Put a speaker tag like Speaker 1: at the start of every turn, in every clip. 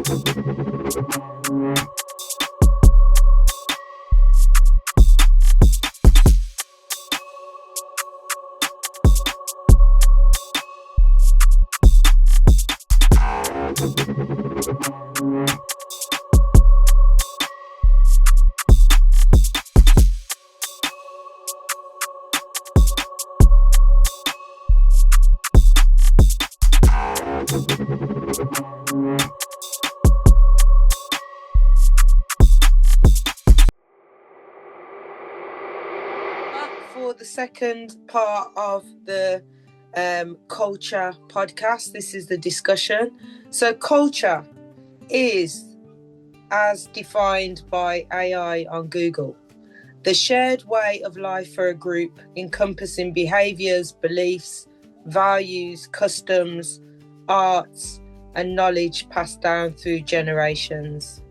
Speaker 1: For the second part of the culture podcast, this is the discussion. So culture is, as defined by AI on Google, the shared way of life for a group encompassing behaviours, beliefs, values, customs, arts and knowledge passed down through generations.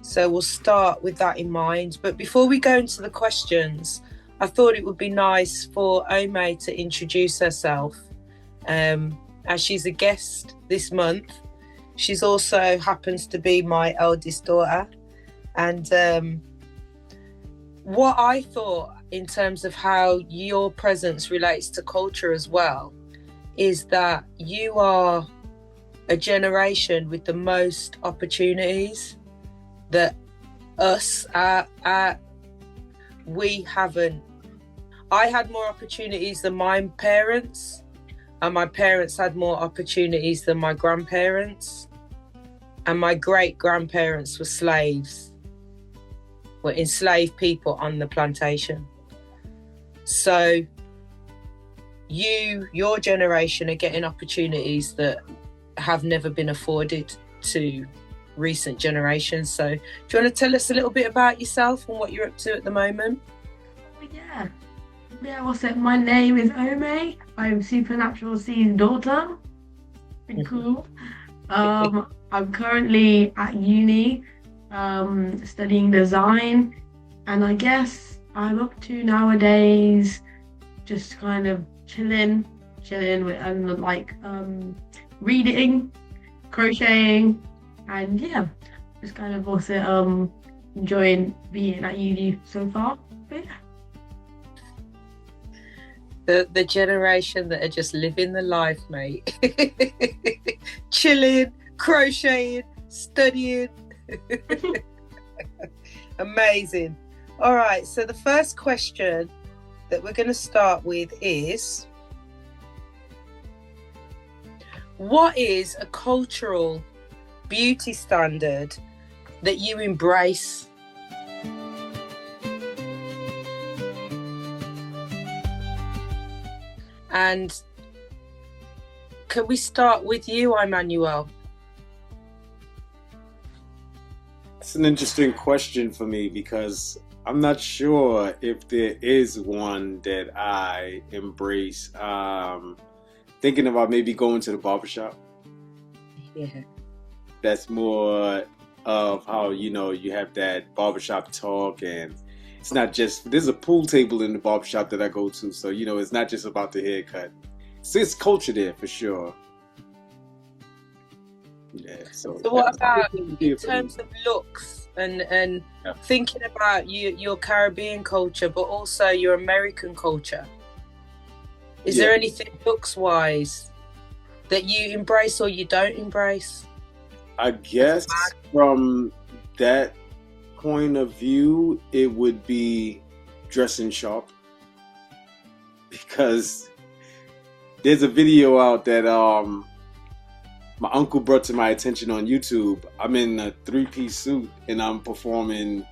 Speaker 1: So we'll start with that in mind. But before we go into the questions, I thought it would be nice for Omae to introduce herself. As she's a guest this month, she's also happens to be my eldest daughter. And what I thought in terms of how your presence relates to culture as well is that you are a generation with the most opportunities that we haven't. I had more opportunities than my parents, and my parents had more opportunities than my grandparents, and my great-grandparents were slaves, were enslaved people on the plantation. So your generation are getting opportunities that have never been afforded to recent generations. So do you want to tell us a little bit about yourself and what you're up to at the moment?
Speaker 2: Well, so my name is Omae. I'm SuperNatural Cee's daughter. Pretty cool. I'm currently at uni studying design, and I guess I'm up to nowadays just kind of chilling with reading, crocheting, and yeah, just kind of also enjoying being at uni so far. But yeah.
Speaker 1: The generation that are just living the life, mate. Chilling, crocheting, studying. Amazing. All right, so the first question that we're going to start with is, what is a cultural beauty standard that you embrace? And can we start with you, Emmanuel?
Speaker 3: It's an interesting question for me because I'm not sure if there is one that I embrace. Thinking about maybe going to the barbershop.
Speaker 1: Yeah.
Speaker 3: That's more of how, you have that barbershop talk, and it's not just, there's a pool table in the barbershop that I go to. So, it's not just about the haircut. It's culture there for sure. Yeah. So
Speaker 1: what about in terms of looks and thinking about your Caribbean culture, but also your American culture? Is there anything looks-wise that you embrace or you don't embrace?
Speaker 3: I guess from that point of view, it would be dressing sharp, because there's a video out that my uncle brought to my attention on YouTube. I'm in a 3-piece suit and I'm performing,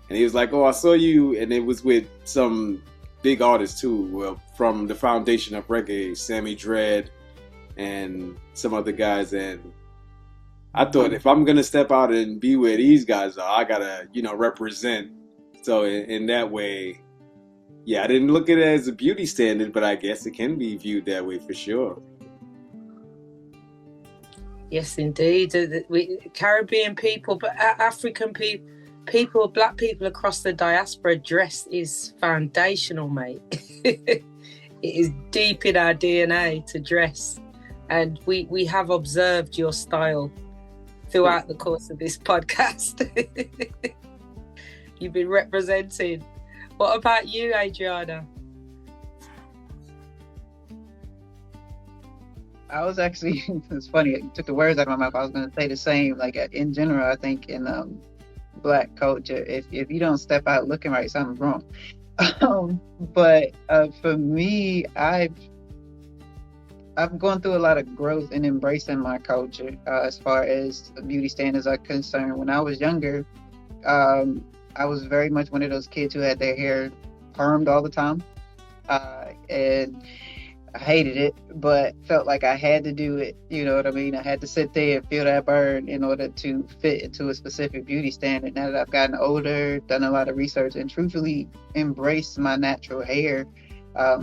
Speaker 3: and he was like, "Oh, I saw you," and it was with some big artists too, from the foundation of reggae, Sammy Dread and some other guys. And I thought, if I'm gonna step out and be where these guys are, I gotta, represent. So in that way, I didn't look at it as a beauty standard, but I guess it can be viewed that way for sure.
Speaker 1: Yes, indeed. Caribbean people, but African people, black people across the diaspora, dress is foundational, mate. It is deep in our DNA to dress. and we have observed your style throughout the course of this podcast. You've been representing. What about you, Adriana?
Speaker 4: I was actually, it's funny, you took the words out of my mouth. I was going to say the same. Like, in general, I think in Black culture, if you don't step out looking right, something's wrong. But for me, I've gone through a lot of growth in embracing my culture as far as the beauty standards are concerned. When I was younger, I was very much one of those kids who had their hair permed all the time. And I hated it, but felt like I had to do it. You know what I mean? I had to sit there and feel that burn in order to fit into a specific beauty standard. Now that I've gotten older, done a lot of research, and truthfully embraced my natural hair,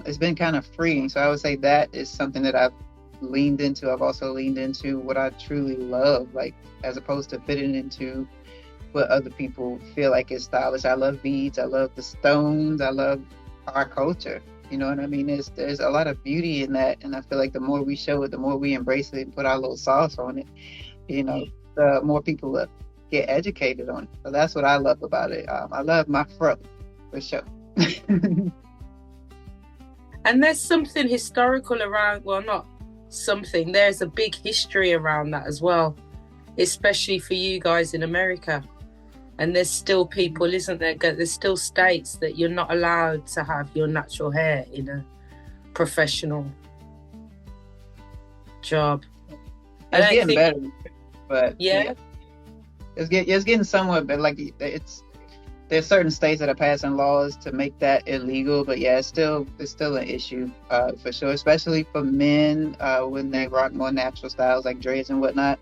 Speaker 4: it's been kind of freeing. So I would say that is something that I've leaned into. I've also leaned into what I truly love, like, as opposed to fitting into what other people feel like is stylish. I love beads. I love the stones. I love our culture. You know what I mean? There's a lot of beauty in that, and I feel like the more we show it, the more we embrace it and put our little sauce on it, you know, the more people will get educated on it. So that's what I love about it. I love my fro, for sure.
Speaker 1: And there's something historical around, well, not something, there's a big history around that as well, especially for you guys in America. And there's still people, isn't there? There's still states that you're not allowed to have your natural hair in a professional job.
Speaker 4: It's getting better, but
Speaker 1: yeah.
Speaker 4: It's getting somewhat better. Like, there's certain states that are passing laws to make that illegal, but yeah, it's still an issue for sure, especially for men when they rock more natural styles like dreads and whatnot.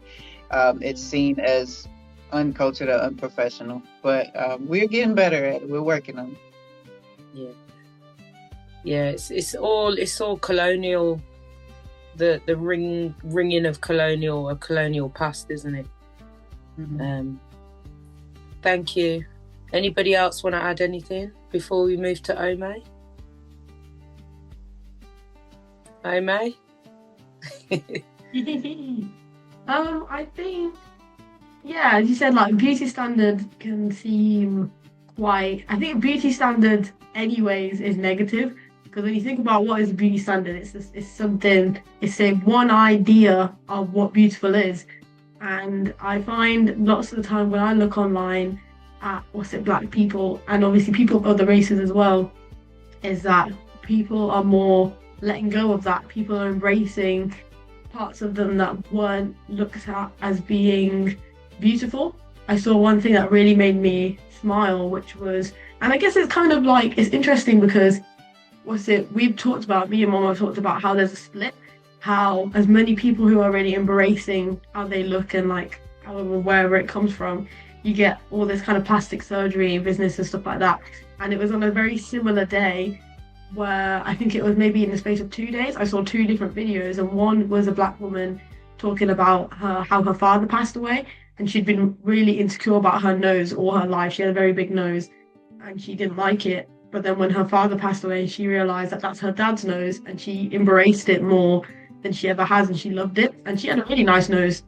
Speaker 4: It's seen as uncultured or unprofessional, but we're getting better at it. We're working on it.
Speaker 1: Yeah, it's all colonial, the ringing of colonial past, isn't it? Mm-hmm. Thank you. Anybody else want to add anything before we move to Omae? Omae?
Speaker 2: I think, yeah, as you said, like, beauty standard can seem quite... I think beauty standard, anyways, is negative, because when you think about what is a beauty standard, it's a one idea of what beautiful is. And I find lots of the time when I look online at, Black people, and obviously people of other races as well, is that people are more letting go of that. People are embracing parts of them that weren't looked at as being beautiful. I saw one thing that really made me smile, which was, and I guess it's kind of like, it's interesting because me and Mama talked about how there's a split, how as many people who are really embracing how they look and like however wherever it comes from, you get all this kind of plastic surgery business and stuff like that. And it was on a very similar day where I think it was maybe in the space of 2 days, I saw 2 different videos, and one was a Black woman talking about how her father passed away, and she'd been really insecure about her nose all her life. She had a very big nose and she didn't like it. But then when her father passed away, she realized that that's her dad's nose, and she embraced it more than she ever has, and she loved it. And she had a really nice nose.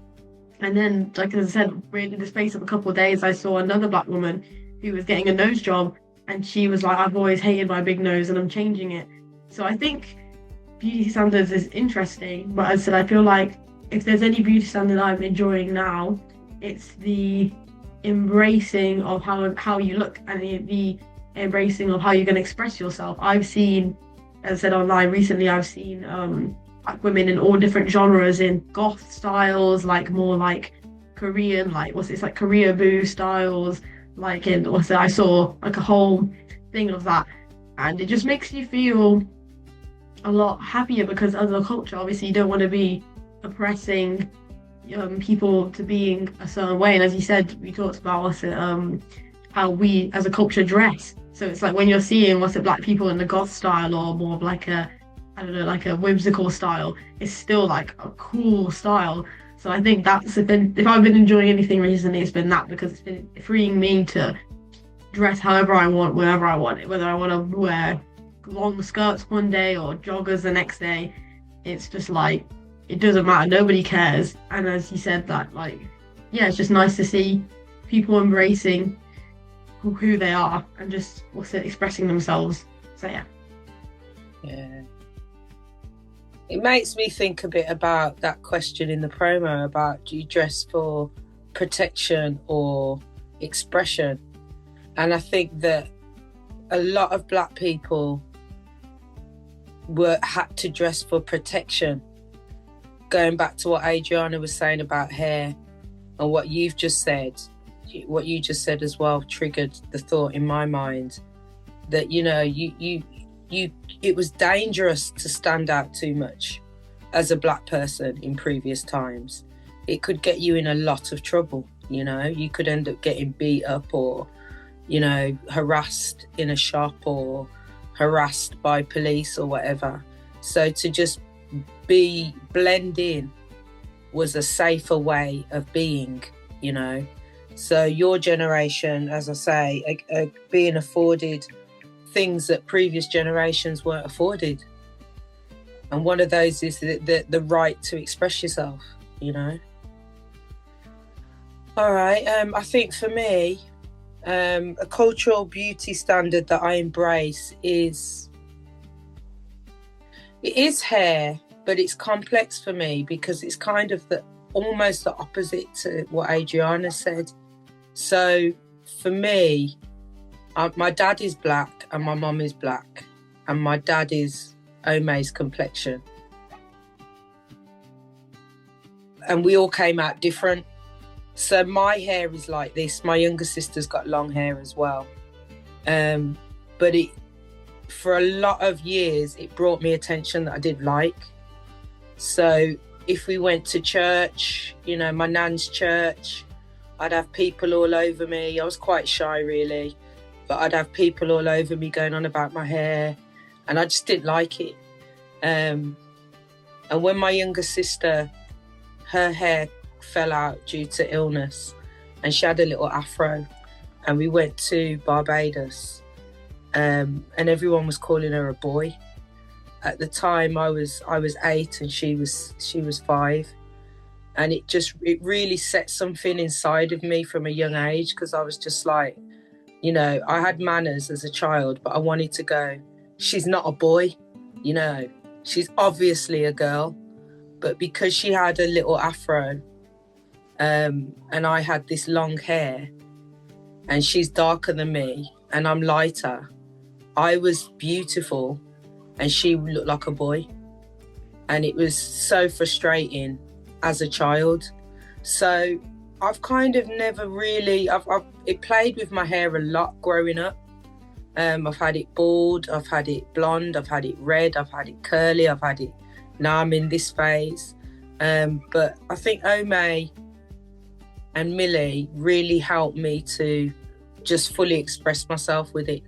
Speaker 2: And then, like as I said, really in the space of a couple of days, I saw another Black woman who was getting a nose job, and she was like, I've always hated my big nose and I'm changing it. So I think beauty standards is interesting, but as I said, I feel like if there's any beauty standard I'm enjoying now, it's the embracing of how you look, and the embracing of how you're going to express yourself. I've seen, as I said online recently, I've seen Black women in all different genres, in goth styles, like more like Korean, like like Korea boo styles, like in I saw like a whole thing of that, and it just makes you feel a lot happier, because as a culture, obviously you don't want to be oppressing people to being a certain way. And as you said, we talked about how we as a culture dress. So it's like when you're seeing Black people in the goth style, or more of like a, I don't know, like a whimsical style, it's still like a cool style. So I think that's been, if I've been enjoying anything recently, it's been that, because it's been freeing me to dress however I want, wherever I want it, whether I want to wear long skirts one day or joggers the next day. It's just like, it doesn't matter. Nobody cares. And as you said that, like, yeah, it's just nice to see people embracing who they are and just expressing themselves. So yeah.
Speaker 1: Yeah. It makes me think a bit about that question in the promo about, do you dress for protection or expression? And I think that a lot of Black people had to dress for protection. Going back to what Adriana was saying about hair and what you've just said, what you just said as well triggered the thought in my mind that, you know, it was dangerous to stand out too much as a Black person in previous times. It could get you in a lot of trouble, you know. You could end up getting beat up or, you know, harassed in a shop or harassed by police or whatever. So to just blend in was a safer way of being, you know. So your generation, as I say, are being afforded things that previous generations weren't afforded. And one of those is the right to express yourself, you know. All right, I think for me, a cultural beauty standard that I embrace is hair, but it's complex for me because it's kind of almost the opposite to what Adriana said. So for me, my dad is Black and my mum is Black, and my dad is Omae's complexion. And we all came out different. So my hair is like this. My younger sister's got long hair as well. But for a lot of years, it brought me attention that I didn't like. So if we went to church, you know, my nan's church, I'd have people all over me. I was quite shy, really. But I'd have people all over me going on about my hair. And I just didn't like it. And when my younger sister, her hair fell out due to illness, and she had a little afro, and we went to Barbados, and everyone was calling her a boy. At the time I was 8 and she was 5, and it really set something inside of me from a young age, because I was just like, you know, I had manners as a child, but I wanted to go, she's not a boy, you know, she's obviously a girl. But because she had a little afro, and I had this long hair, and she's darker than me and I'm lighter, I was beautiful and she looked like a boy. And it was so frustrating as a child. So I've kind of never really, it played with my hair a lot growing up. I've had it bald, I've had it blonde, I've had it red, I've had it curly, now I'm in this phase. But I think Omae and Millie really helped me to just fully express myself with it,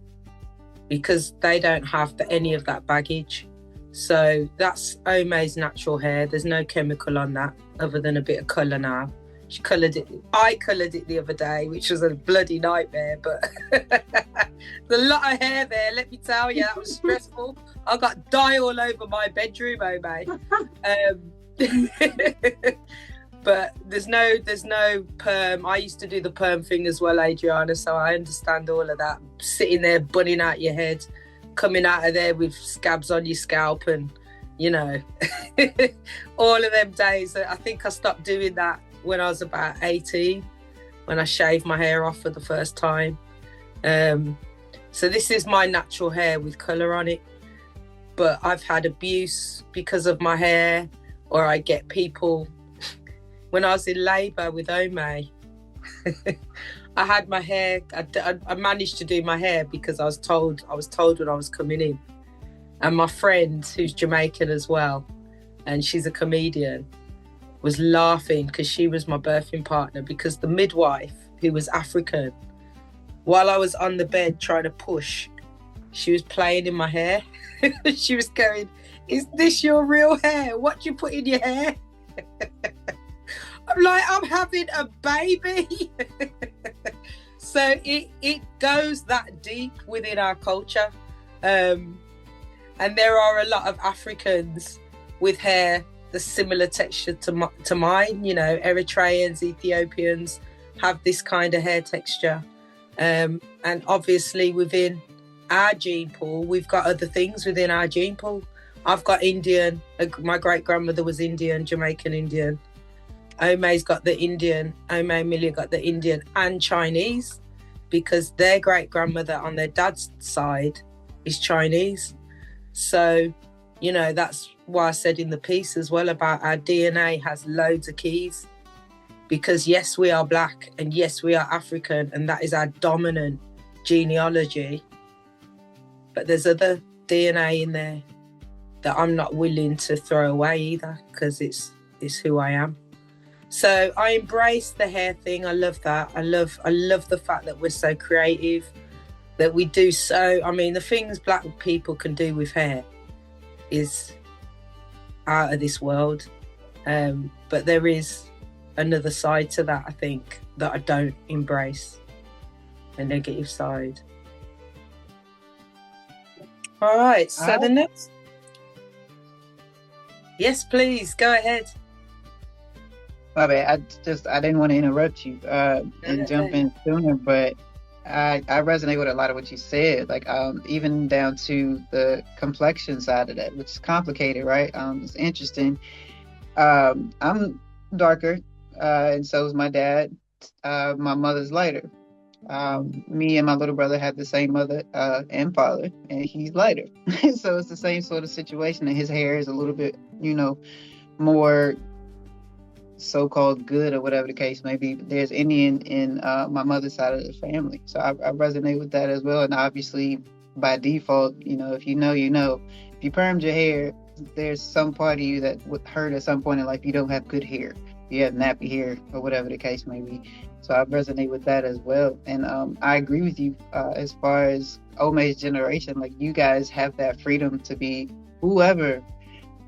Speaker 1: because they don't have any of that baggage. So that's Omae's natural hair. There's no chemical on that other than a bit of colour now. She coloured it. I coloured it the other day, which was a bloody nightmare, but there's a lot of hair there, let me tell you. That was stressful. I got dye all over my bedroom, Omae. But there's no perm. I used to do the perm thing as well, Adriana, so I understand all of that. Sitting there bunning out your head, coming out of there with scabs on your scalp, and you know, all of them days. I think I stopped doing that when I was about 18, when I shaved my hair off for the first time. So this is my natural hair with colour on it, but I've had abuse because of my hair, or I get people. When I was in labour with Omae, I had my hair, I managed to do my hair because I was told when I was coming in. And my friend, who's Jamaican as well, and she's a comedian, was laughing because she was my birthing partner, because the midwife, who was African, while I was on the bed trying to push, she was playing in my hair. She was going, "Is this your real hair? What do you put in your hair?" I'm like, I'm having a baby. So it goes that deep within our culture. And there are a lot of Africans with hair the similar texture to mine. You know, Eritreans, Ethiopians have this kind of hair texture. And obviously within our gene pool, we've got other things within our gene pool. I've got Indian. My great-grandmother was Indian, Jamaican Indian. Omae's got the Indian. Omae and Millie got the Indian and Chinese, because their great-grandmother on their dad's side is Chinese. So, you know, that's why I said in the piece as well about our DNA has loads of keys. Because yes, we are black, and yes, we are African, and that is our dominant genealogy. But there's other DNA in there that I'm not willing to throw away either, because it's who I am. So I embrace the hair thing. I love that. I love the fact that we're so creative, that we do so. I mean, the things black people can do with hair is out of this world. But there is another side to that, I think, that I don't embrace, a negative side. All right, so the next... Yes, please, go ahead.
Speaker 4: My bad. I didn't want to interrupt you and jump in sooner, but I resonate with a lot of what you said, like even down to the complexion side of that, which is complicated, right? It's interesting. I'm darker, and so is my dad. My mother's lighter. Me and my little brother had the same mother and father, and he's lighter. So it's the same sort of situation, and his hair is a little bit, you know, more so-called good, or whatever the case may be. But there's Indian in my mother's side of the family, so I resonate with that as well. And obviously, by default, you know, if you know, you know. If you permed your hair, there's some part of you that would hurt at some point in life. You don't have good hair, you have nappy hair, or whatever the case may be. So I resonate with that as well. And I agree with you as far as Omae's generation. Like, you guys have that freedom to be whoever,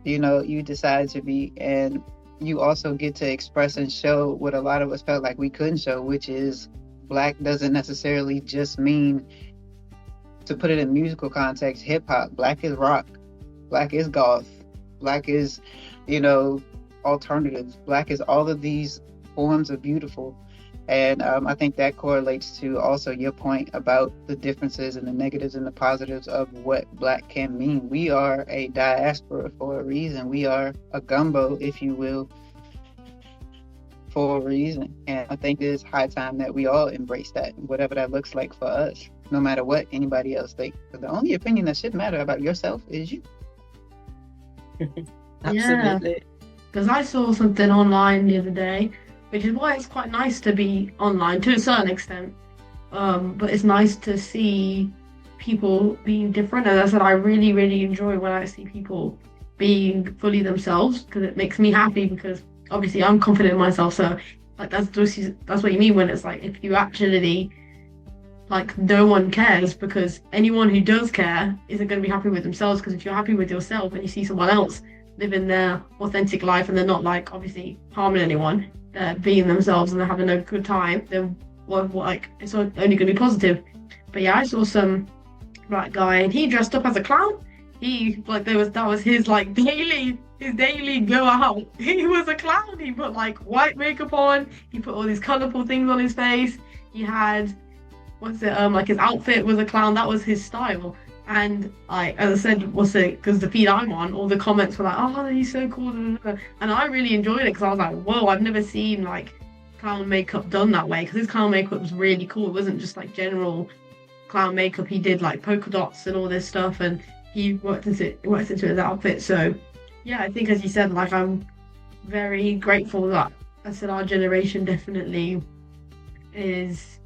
Speaker 4: you know, you decide to be. And you also get to express and show what a lot of us felt like we couldn't show, which is black doesn't necessarily just mean, to put it in musical context, hip hop. Black is rock. Black is goth. Black is, you know, alternatives. Black is all of these forms of beautiful. And I think that correlates to also your point about the differences and the negatives and the positives of what black can mean. We are a diaspora for a reason. We are a gumbo, if you will, for a reason. And I think it's high time that we all embrace that, whatever that looks like for us, no matter what anybody else thinks. Because the only opinion that should matter about yourself is you.
Speaker 1: Absolutely.
Speaker 2: Because I saw something online the other day, which is why it's quite nice to be online to a certain extent. But it's nice to see people being different. As I said, I really, really enjoy when I see people being fully themselves, because it makes me happy, because obviously I'm confident in myself. So like that's what you mean when it's like, if you actually, like, no one cares, because anyone who does care isn't going to be happy with themselves. Because if you're happy with yourself and you see someone else living their authentic life and they're not, like, obviously harming anyone, being themselves and they're having a good time, then like, it's only going to be positive. But yeah, I saw some black guy and he dressed up as a clown. He, like, that was his, like, daily go out. He was a clown. He put, like, white makeup on. He put all these colourful things on his face. He had, like, his outfit was a clown. That was his style. And as I said, because the feed I'm on, all the comments were like, oh, he's so cool. And I really enjoyed it, because I was like, whoa, I've never seen, like, clown makeup done that way. Because his clown makeup was really cool. It wasn't just, like, general clown makeup. He did, like, polka dots and all this stuff, and he worked into his outfit. So yeah, I think, as you said, like, I'm very grateful that, I said, our generation definitely is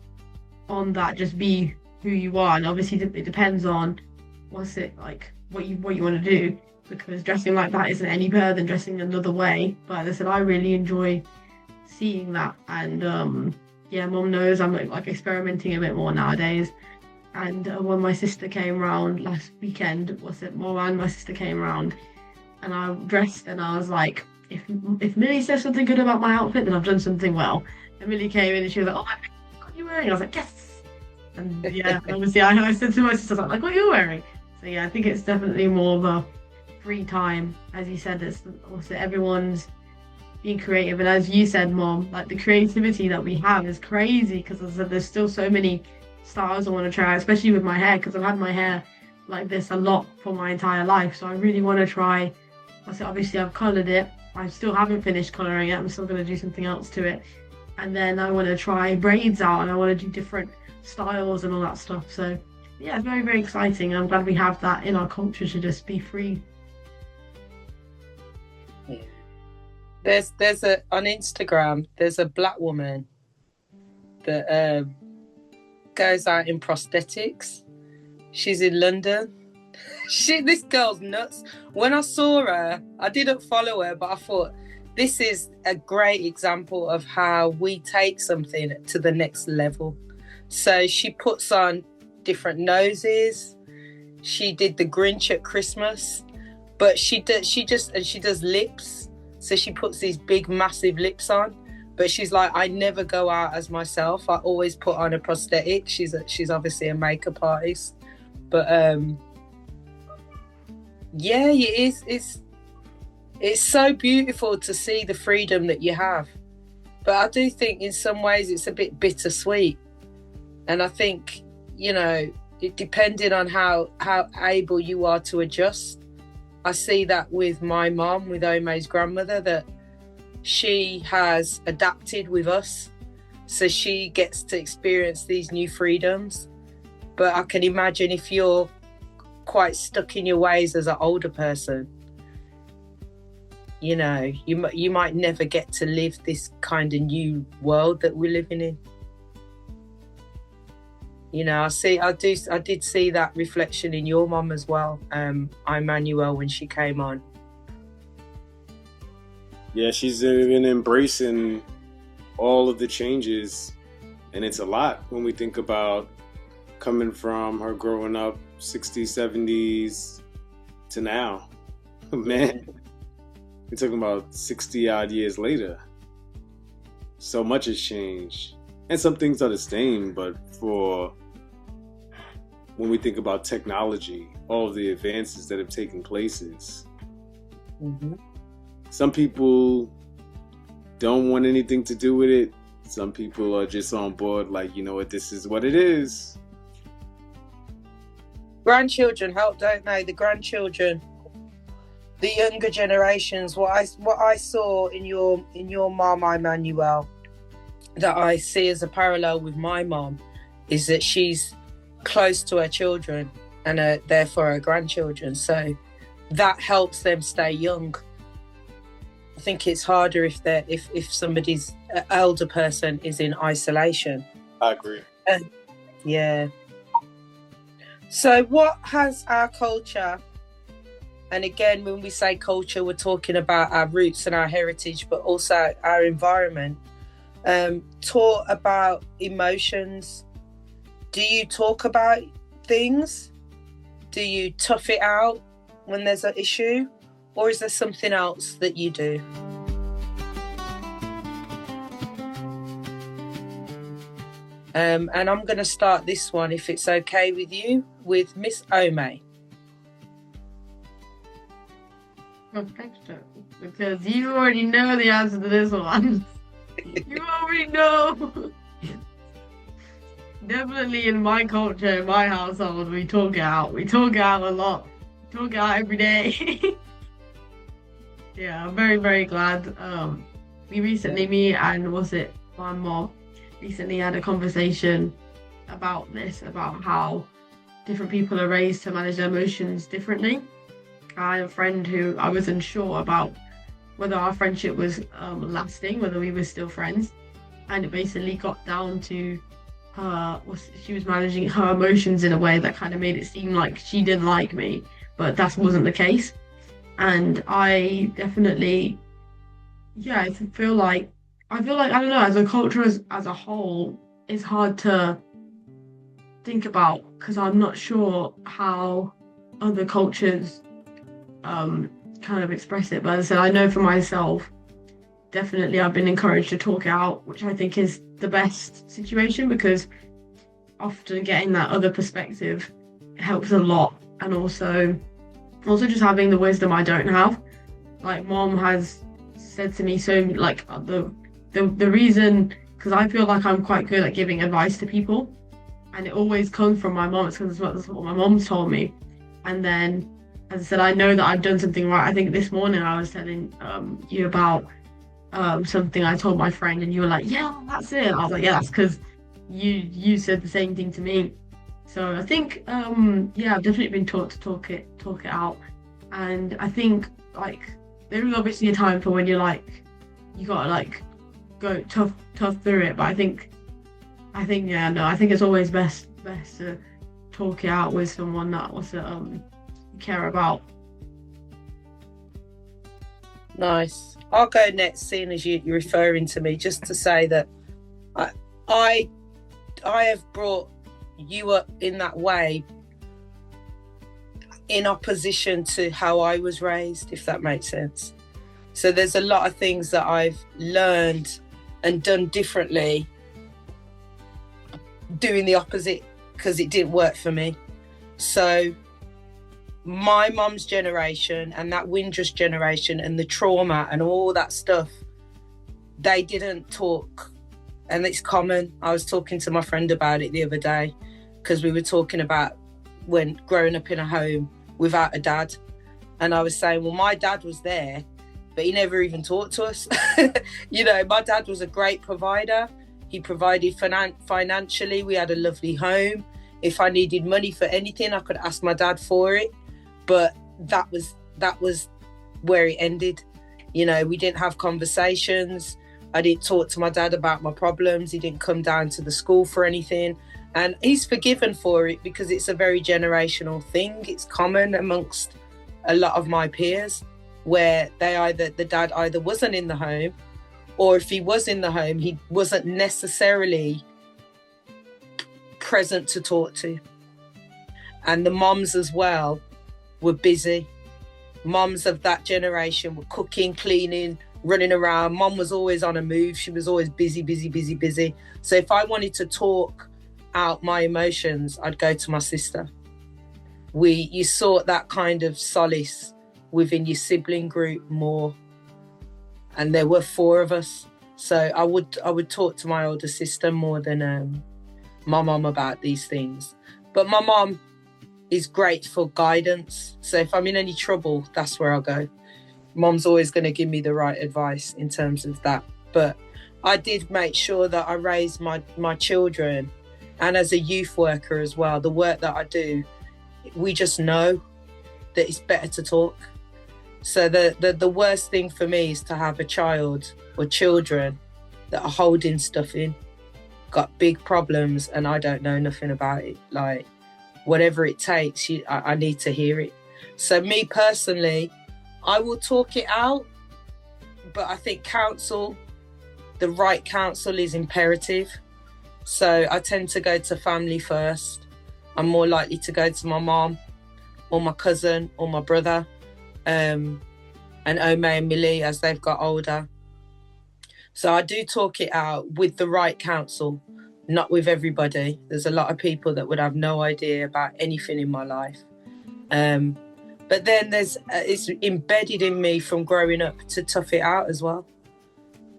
Speaker 2: on that, just be who you are. And obviously it depends on what you want to do, because dressing like that isn't any better than dressing another way. But as I said, I really enjoy seeing that. And yeah, Mum knows I'm, like, experimenting a bit more nowadays. And when my sister came round last weekend, Mum and my sister came round, and I dressed, and I was like, if Millie says something good about my outfit, then I've done something well. And Millie came in and she was like, oh, what are you wearing? I was like, yes. And yeah, obviously I said to my sister, like, what are you wearing? So yeah, I think it's definitely more of a free time. As you said, it's also everyone's being creative, and as you said, Mom, like the creativity that we have is crazy, because as I said, there's still so many styles I want to try, especially with my hair, because I've had my hair like this a lot for my entire life, so I really want to try. Obviously I've coloured it, I still haven't finished colouring it, I'm still going to do something else to it, and then I want to try braids out, and I want to do different styles and all that stuff. So yeah, it's very, very exciting. I'm glad we have that in our culture to just be free.
Speaker 1: There's on Instagram, there's a black woman that goes out in prosthetics. She's in London. This girl's nuts. When I saw her, I didn't follow her, but I thought this is a great example of how we take something to the next level. So she puts on different noses. She did the Grinch at Christmas, but she does lips. So she puts these big, massive lips on, but she's like, I never go out as myself. I always put on a prosthetic. She's obviously a makeup artist, but yeah, it's so beautiful to see the freedom that you have. But I do think in some ways it's a bit bittersweet, and I think, you know, it depending on how able you are to adjust. I see that with my mom, with Omae's grandmother, that she has adapted with us, so she gets to experience these new freedoms. But I can imagine if you're quite stuck in your ways as an older person, you know, you might never get to live this kind of new world that we're living in. You know, I did see that reflection in your mum as well, Emmanuel, when she came on.
Speaker 3: Yeah, she's been embracing all of the changes, and it's a lot when we think about coming from her growing up 60s, 70s to now. Man, we're talking about 60 odd years later. So much has changed. And some things are the same, but for when we think about technology, all of the advances that have taken places, some people don't want anything to do with it. Some people are just on board, like, you know what, this is what it is.
Speaker 1: Grandchildren help, don't they? The grandchildren, the younger generations. What I saw in your mom, Emmanuel, that I see as a parallel with my mom, is that she's close to her children and therefore her grandchildren, so that helps them stay young. I think it's harder if somebody's elder person is in isolation.
Speaker 3: I agree.
Speaker 1: Yeah. So what has our culture, and again, when we say culture, we're talking about our roots and our heritage, but also our environment, taught about emotions? Do you talk about things? Do you tough it out when there's an issue? Or is there something else that you do? And I'm going to start this one, if it's okay with you, with Miss Omae.
Speaker 2: Well, thanks, Joe, because you already know the answer to this one. You already know. Definitely in my culture, in my household, we talk it out. We talk it out a lot. We talk it out every day. Yeah, I'm very, very glad. We recently, me and my mom, recently had a conversation about this, about how different people are raised to manage their emotions differently. I had a friend who I was unsure about whether our friendship was lasting, whether we were still friends, and it basically got down to she was managing her emotions in a way that kind of made it seem like she didn't like me, but that wasn't the case. And I definitely, I feel like, I don't know, as a culture as a whole, it's hard to think about, because I'm not sure how other cultures kind of express it. But as I said, I know for myself, definitely I've been encouraged to talk it out, which I think is the best situation, because often getting that other perspective helps a lot. And also also just having the wisdom I don't have. Like mom has said to me, so like the reason, because I feel like I'm quite good at giving advice to people, and it always comes from my mom. It's because that's what my mom's told me. And then, as I said, I know that I've done something right. I think this morning I was telling you about something I told my friend, and you were like, yeah, that's it. I was like, yeah, that's because you said the same thing to me. So I think yeah, I've definitely been taught to talk it out. And I think like there is obviously a time for when you're like, you gotta like go tough through it. But I think yeah, no, I think it's always best to talk it out with someone that also you care about.
Speaker 1: Nice. I'll go next, seeing as you're referring to me, just to say that I have brought you up in that way in opposition to how I was raised, if that makes sense. So there's a lot of things that I've learned and done differently, doing the opposite because it didn't work for me. So my mum's generation and that Windrush generation and the trauma and all that stuff, they didn't talk. And it's common. I was talking to my friend about it the other day because we were talking about when growing up in a home without a dad. And I was saying, well, my dad was there, but he never even talked to us. You know, my dad was a great provider. He provided financially. We had a lovely home. If I needed money for anything, I could ask my dad for it. But that was where it ended. You know, we didn't have conversations. I didn't talk to my dad about my problems. He didn't come down to the school for anything. And he's forgiven for it because it's a very generational thing. It's common amongst a lot of my peers where the dad either wasn't in the home, or if he was in the home, he wasn't necessarily present to talk to. And the moms as well were busy. Moms of that generation were cooking, cleaning, running around. Mom was always on a move. She was always busy. So if I wanted to talk out my emotions, I'd go to my sister. You sought that kind of solace within your sibling group more. And there were 4 of us. So I would talk to my older sister more than my mom about these things. But my mom is great for guidance. So if I'm in any trouble, that's where I'll go. Mom's always going to give me the right advice in terms of that. But I did make sure that I raised my children, and as a youth worker as well, the work that I do, we just know that it's better to talk. So the worst thing for me is to have a child or children that are holding stuff in, got big problems, and I don't know nothing about it. Like, whatever it takes, I need to hear it. So me personally, I will talk it out, but I think the right counsel is imperative. So I tend to go to family first. I'm more likely to go to my mom or my cousin or my brother, and Omae and Millie as they've got older. So I do talk it out with the right counsel, not with everybody. There's a lot of people that would have no idea about anything in my life. But then it's embedded in me from growing up to tough it out as well.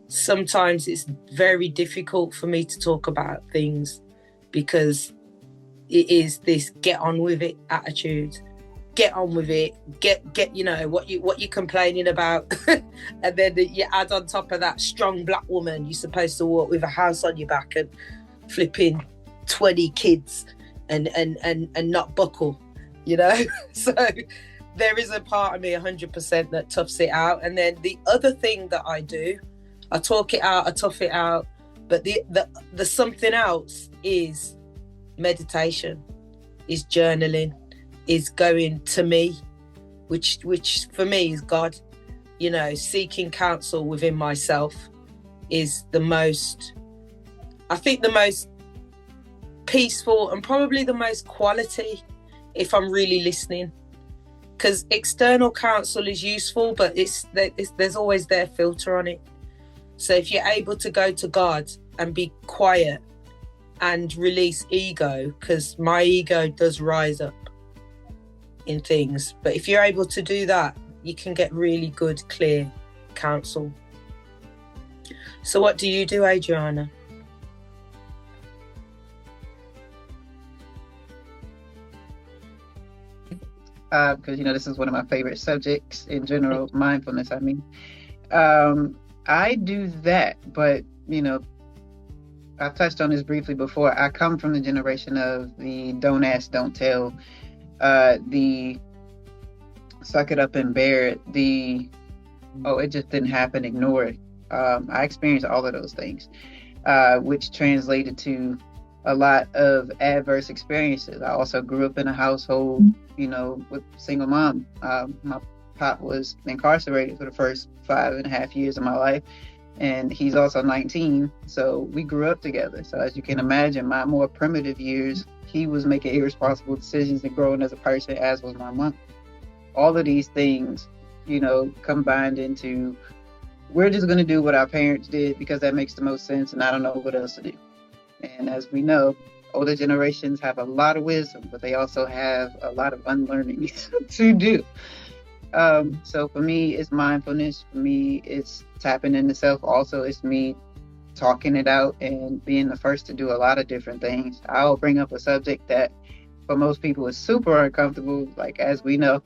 Speaker 1: Sometimes it's very difficult for me to talk about things because it is this get on with it attitude. Get on with it. Get you know what you're complaining about. And then you add on top of that, strong black woman. You're supposed to walk with a house on your back and flipping 20 kids and not buckle, you know. So there is a part of me 100% that toughs it out. And then the other thing that I do, I talk it out, I tough it out, but the something else is meditation, is journaling, is going to me, which for me is God. You know, seeking counsel within myself is the most peaceful and probably the most quality if I'm really listening. Because external counsel is useful, but there's always their filter on it. So if you're able to go to God and be quiet and release ego, because my ego does rise up. in things. But if you're able to do that, you can get really good, clear counsel. So what do you do, Adriana?
Speaker 4: Because this is one of my favorite subjects in general, mindfulness. I do that, but I touched on this briefly before. I come from the generation of the don't ask, don't tell, the suck it up and bear it, the it just didn't happen, ignore it. I experienced all of those things, which translated to a lot of adverse experiences. I also grew up in a household, with single mom. My pop was incarcerated for the first 5.5 years of my life, and he's also 19. So we grew up together. So as you can imagine, my more primitive years, he was making irresponsible decisions and growing as a person, as was my mom. All of these things, combined into, we're just going to do what our parents did because that makes the most sense, and I don't know what else to do. And as we know, older generations have a lot of wisdom, but they also have a lot of unlearning to do. So for me, it's mindfulness. For me, it's tapping into self. Also, it's me talking it out and being the first to do a lot of different things. I'll bring up a subject that for most people is super uncomfortable, like as we know,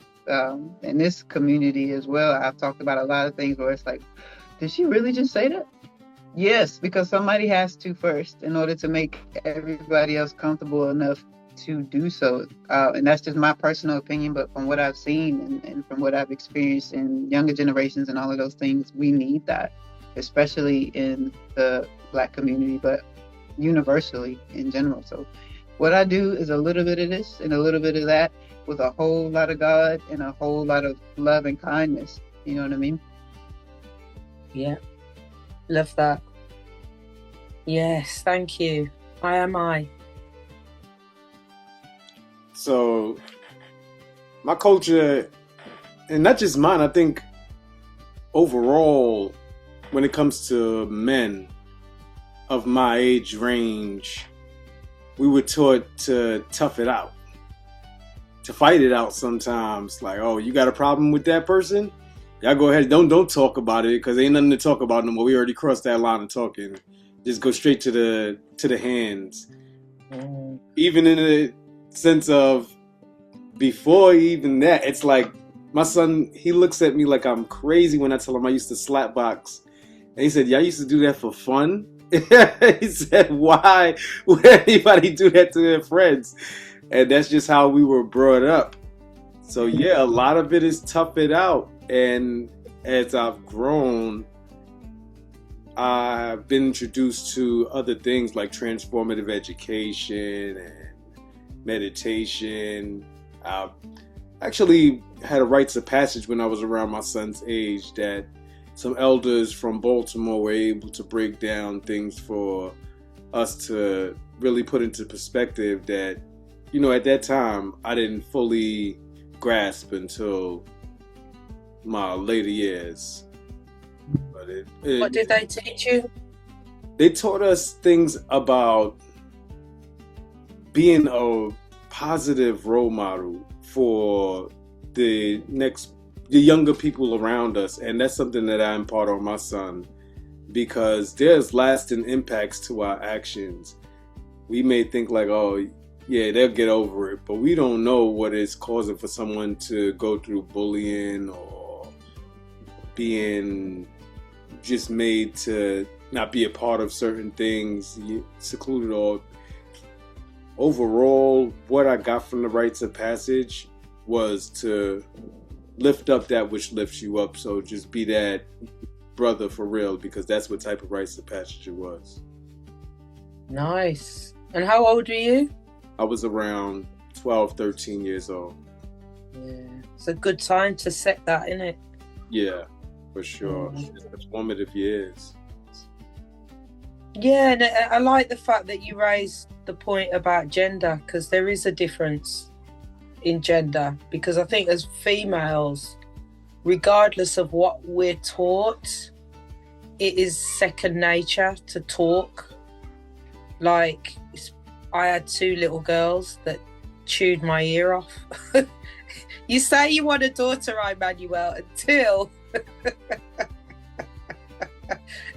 Speaker 4: in this community as well. I've talked about a lot of things where it's like, did she really just say that? Yes, because somebody has to first in order to make everybody else comfortable enough to do so. And that's just my personal opinion, but from what I've seen and from what I've experienced in younger generations and all of those things, we need that, especially in the Black community, but universally in general. So what I do is a little bit of this and a little bit of that with a whole lot of God and a whole lot of love and kindness. You know what I mean?
Speaker 1: Yeah. Love that. Yes, thank you. I am I.
Speaker 3: So my culture, and not just mine, I think overall, when it comes to men of my age range, we were taught to tough it out, to fight it out sometimes. Like, oh, you got a problem with that person? Y'all go ahead. Don't talk about it because ain't nothing to talk about no more. We already crossed that line of talking. Just go straight to the hands. Even in the sense of before even that, it's like my son, he looks at me like I'm crazy when I tell him I used to slap box. And he said, y'all used to do that for fun? He said, why would anybody do that to their friends? And that's just how we were brought up. So yeah, a lot of it is tough it out. And as I've grown, I've been introduced to other things like transformative education and meditation. I actually had a rites of passage when I was around my son's age that some elders from Baltimore were able to break down things for us to really put into perspective that, at that time I didn't fully grasp until my later years. But
Speaker 1: what did they teach you?
Speaker 3: They taught us things about being a positive role model for the younger people around us, and that's something that I impart on my son because there's lasting impacts to our actions. We may think like, oh yeah, they'll get over it, but we don't know what is causing for someone to go through bullying or being just made to not be a part of certain things, secluded. Or overall, what I got from the rites of passage was to lift up that which lifts you up. So just be that brother for real, because that's what type of rites of passage it was.
Speaker 1: Nice. And how old were you?
Speaker 3: I was around 12, 13 years old.
Speaker 1: Yeah, it's a good time to set that, isn't it?
Speaker 3: Yeah, for sure. It's formative years.
Speaker 1: Yeah, and I like the fact that you raised the point about gender, because there is a difference in gender. Because I think as females, regardless of what we're taught, it is second nature to talk. Like, I had 2 little girls that chewed my ear off. You say you want a daughter, Emmanuel, until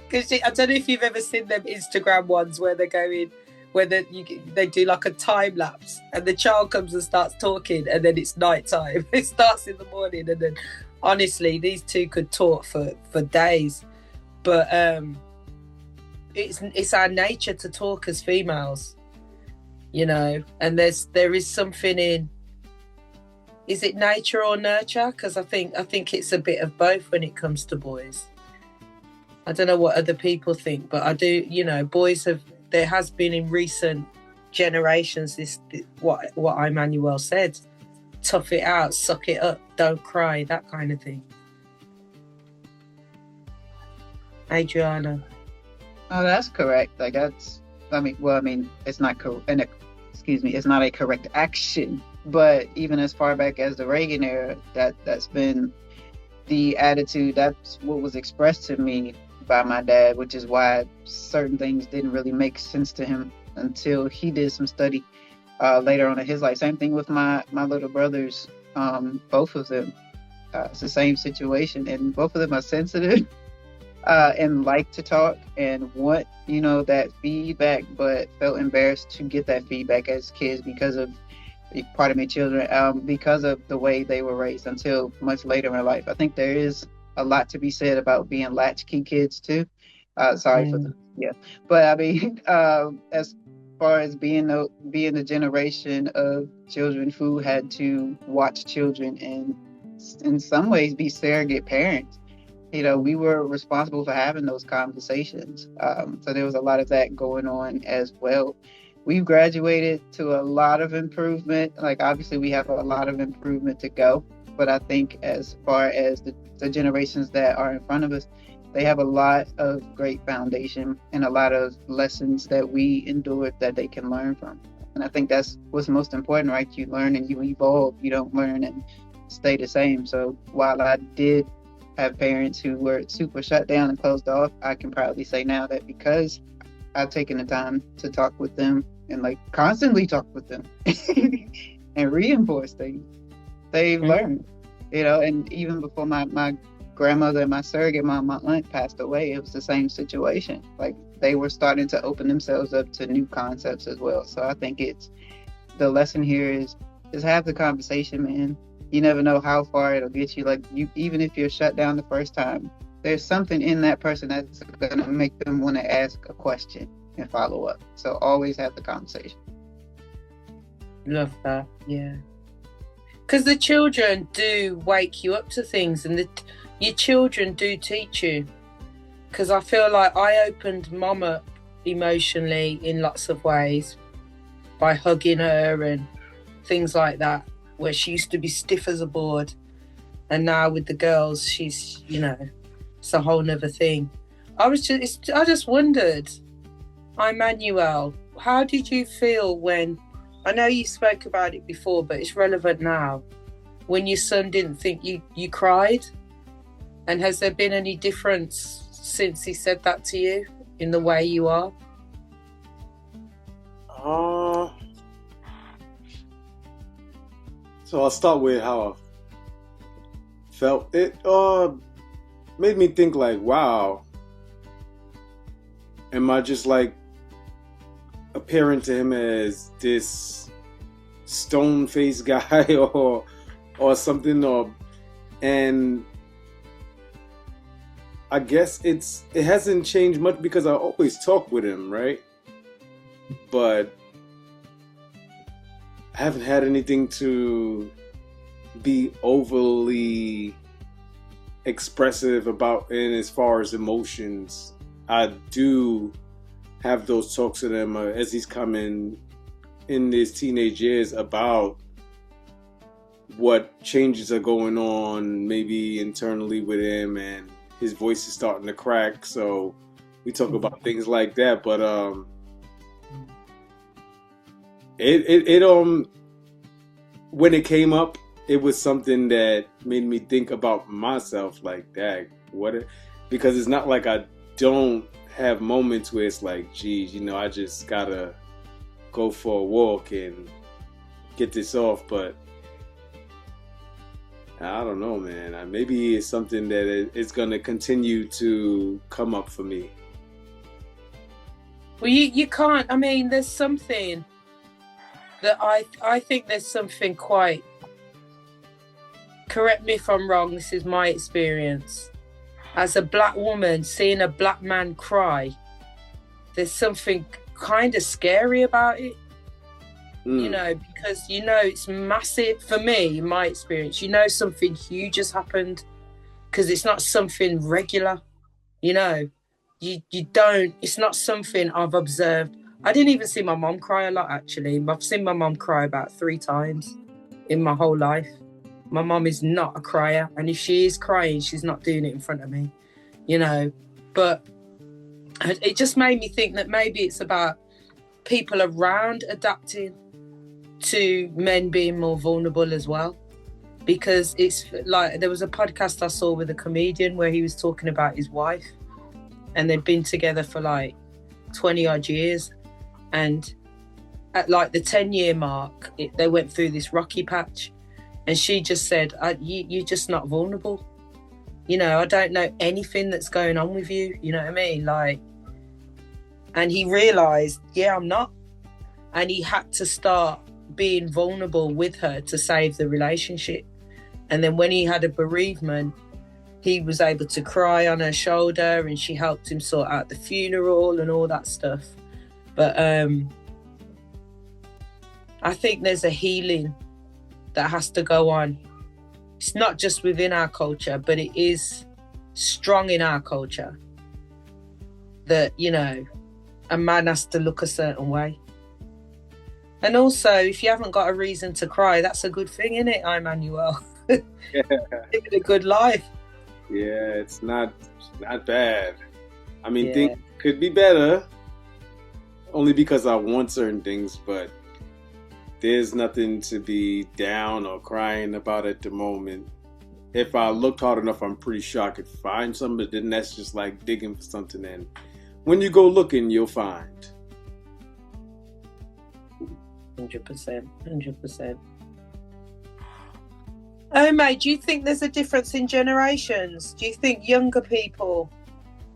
Speaker 1: because I don't know if you've ever seen them Instagram ones where they're going, where they do like a time lapse, and the child comes and starts talking, and then it's nighttime. It starts in the morning, and then honestly, these two could talk for days. But it's our nature to talk as females, you know. And there is something in. Is it nature or nurture? Because I think it's a bit of both when it comes to boys. I don't know what other people think, but I do. You know, boys have. There has been in recent generations this what Emmanuel said: tough it out, suck it up, don't cry, that kind of thing. Adriana.
Speaker 4: Oh, that's correct. Like that's. I mean, it's not it's not a correct action. But even as far back as the Reagan era, that's been the attitude. That's what was expressed to me by my dad, which is why certain things didn't really make sense to him until he did some study later on in his life. Same thing with my little brothers, both of them. It's the same situation, and both of them are sensitive and like to talk and want, that feedback, but felt embarrassed to get that feedback as kids because of children, because of the way they were raised until much later in life. I think there is a lot to be said about being latchkey kids too. Sorry for but I mean, as far as being the generation of children who had to watch children and in some ways be surrogate parents, we were responsible for having those conversations. So there was a lot of that going on as well. We've graduated to a lot of improvement. Like, obviously, we have a lot of improvement to go. But I think as far as the generations that are in front of us, they have a lot of great foundation and a lot of lessons that we endured that they can learn from. And I think that's what's most important, right? You learn and you evolve. You don't learn and stay the same. So while I did have parents who were super shut down and closed off, I can proudly say now that because I've taken the time to talk with them and constantly talk with them and reinforce things, they've learned, and even before my grandmother and my surrogate mom, my aunt passed away, it was the same situation. Like, they were starting to open themselves up to new concepts as well. So I think the lesson here is have the conversation, man. You never know how far it'll get you. Even if you're shut down the first time, there's something in that person that's going to make them want to ask a question and follow up. So always have the conversation.
Speaker 1: Love that. Yeah. Because the children do wake you up to things, and your children do teach you. Because I feel like I opened Mom up emotionally in lots of ways by hugging her and things like that, where she used to be stiff as a board. And now with the girls, she's, it's a whole nother thing. I just wondered, Emmanuel, how did you feel when, I know you spoke about it before, but it's relevant now, when your son didn't think you cried? And has there been any difference since he said that to you in the way you are?
Speaker 3: So I'll start with how I felt. It made me think wow, am I just appearing to him as this stone-faced guy or something, and I guess it hasn't changed much because I always talk with him, right? But I haven't had anything to be overly expressive about in as far as emotions. I do have those talks with him as he's coming in his teenage years about what changes are going on maybe internally with him, and his voice is starting to crack. So we talk about things like that, but when it came up, it was something that made me think about myself, because it's not like I don't have moments where it's geez, I just gotta go for a walk and get this off. But I don't know, man. Maybe it's something that it's going to continue to come up for me.
Speaker 1: Well, you can't. I mean, there's something that I think there's something quite. Correct me if I'm wrong. This is my experience. As a black woman, seeing a black man cry, there's something kind of scary about it. You know, because you know it's massive. For me, in my experience, you know something huge has happened because it's not something regular. You know, you don't. It's not something I've observed. I didn't even see my mom cry a lot, actually. I've seen my mom cry about 3 times in my whole life. My mom is not a crier, and if she is crying, she's not doing it in front of me. You know, but it just made me think that maybe it's about people around adapting to men being more vulnerable as well, because it's like there was a podcast I saw with a comedian where he was talking about his wife, and they'd been together for like 20 odd years, and at like the 10-year mark they went through this rocky patch, and she just said, you're just not vulnerable, you know, I don't know anything that's going on with you, you know what I mean, like, and he realized, yeah, I'm not, and he had to start being vulnerable with her to save the relationship. And then when he had a bereavement, he was able to cry on her shoulder, and she helped him sort out the funeral and all that stuff. But I think there's a healing that has to go on. It's not just within our culture, but it is strong in our culture that, you know, a man has to look a certain way. And also, if you haven't got a reason to cry, that's a good thing, isn't it, Emmanuel? Living a good life.
Speaker 3: Yeah, it's not bad. I mean, things could be better, only because I want certain things, but there's nothing to be down or crying about at the moment. If I looked hard enough, I'm pretty sure I could find something, but then that's just like digging for something, and when you go looking, you'll find.
Speaker 1: 100%. Omae, do you think there's a difference in generations? Do you think younger people,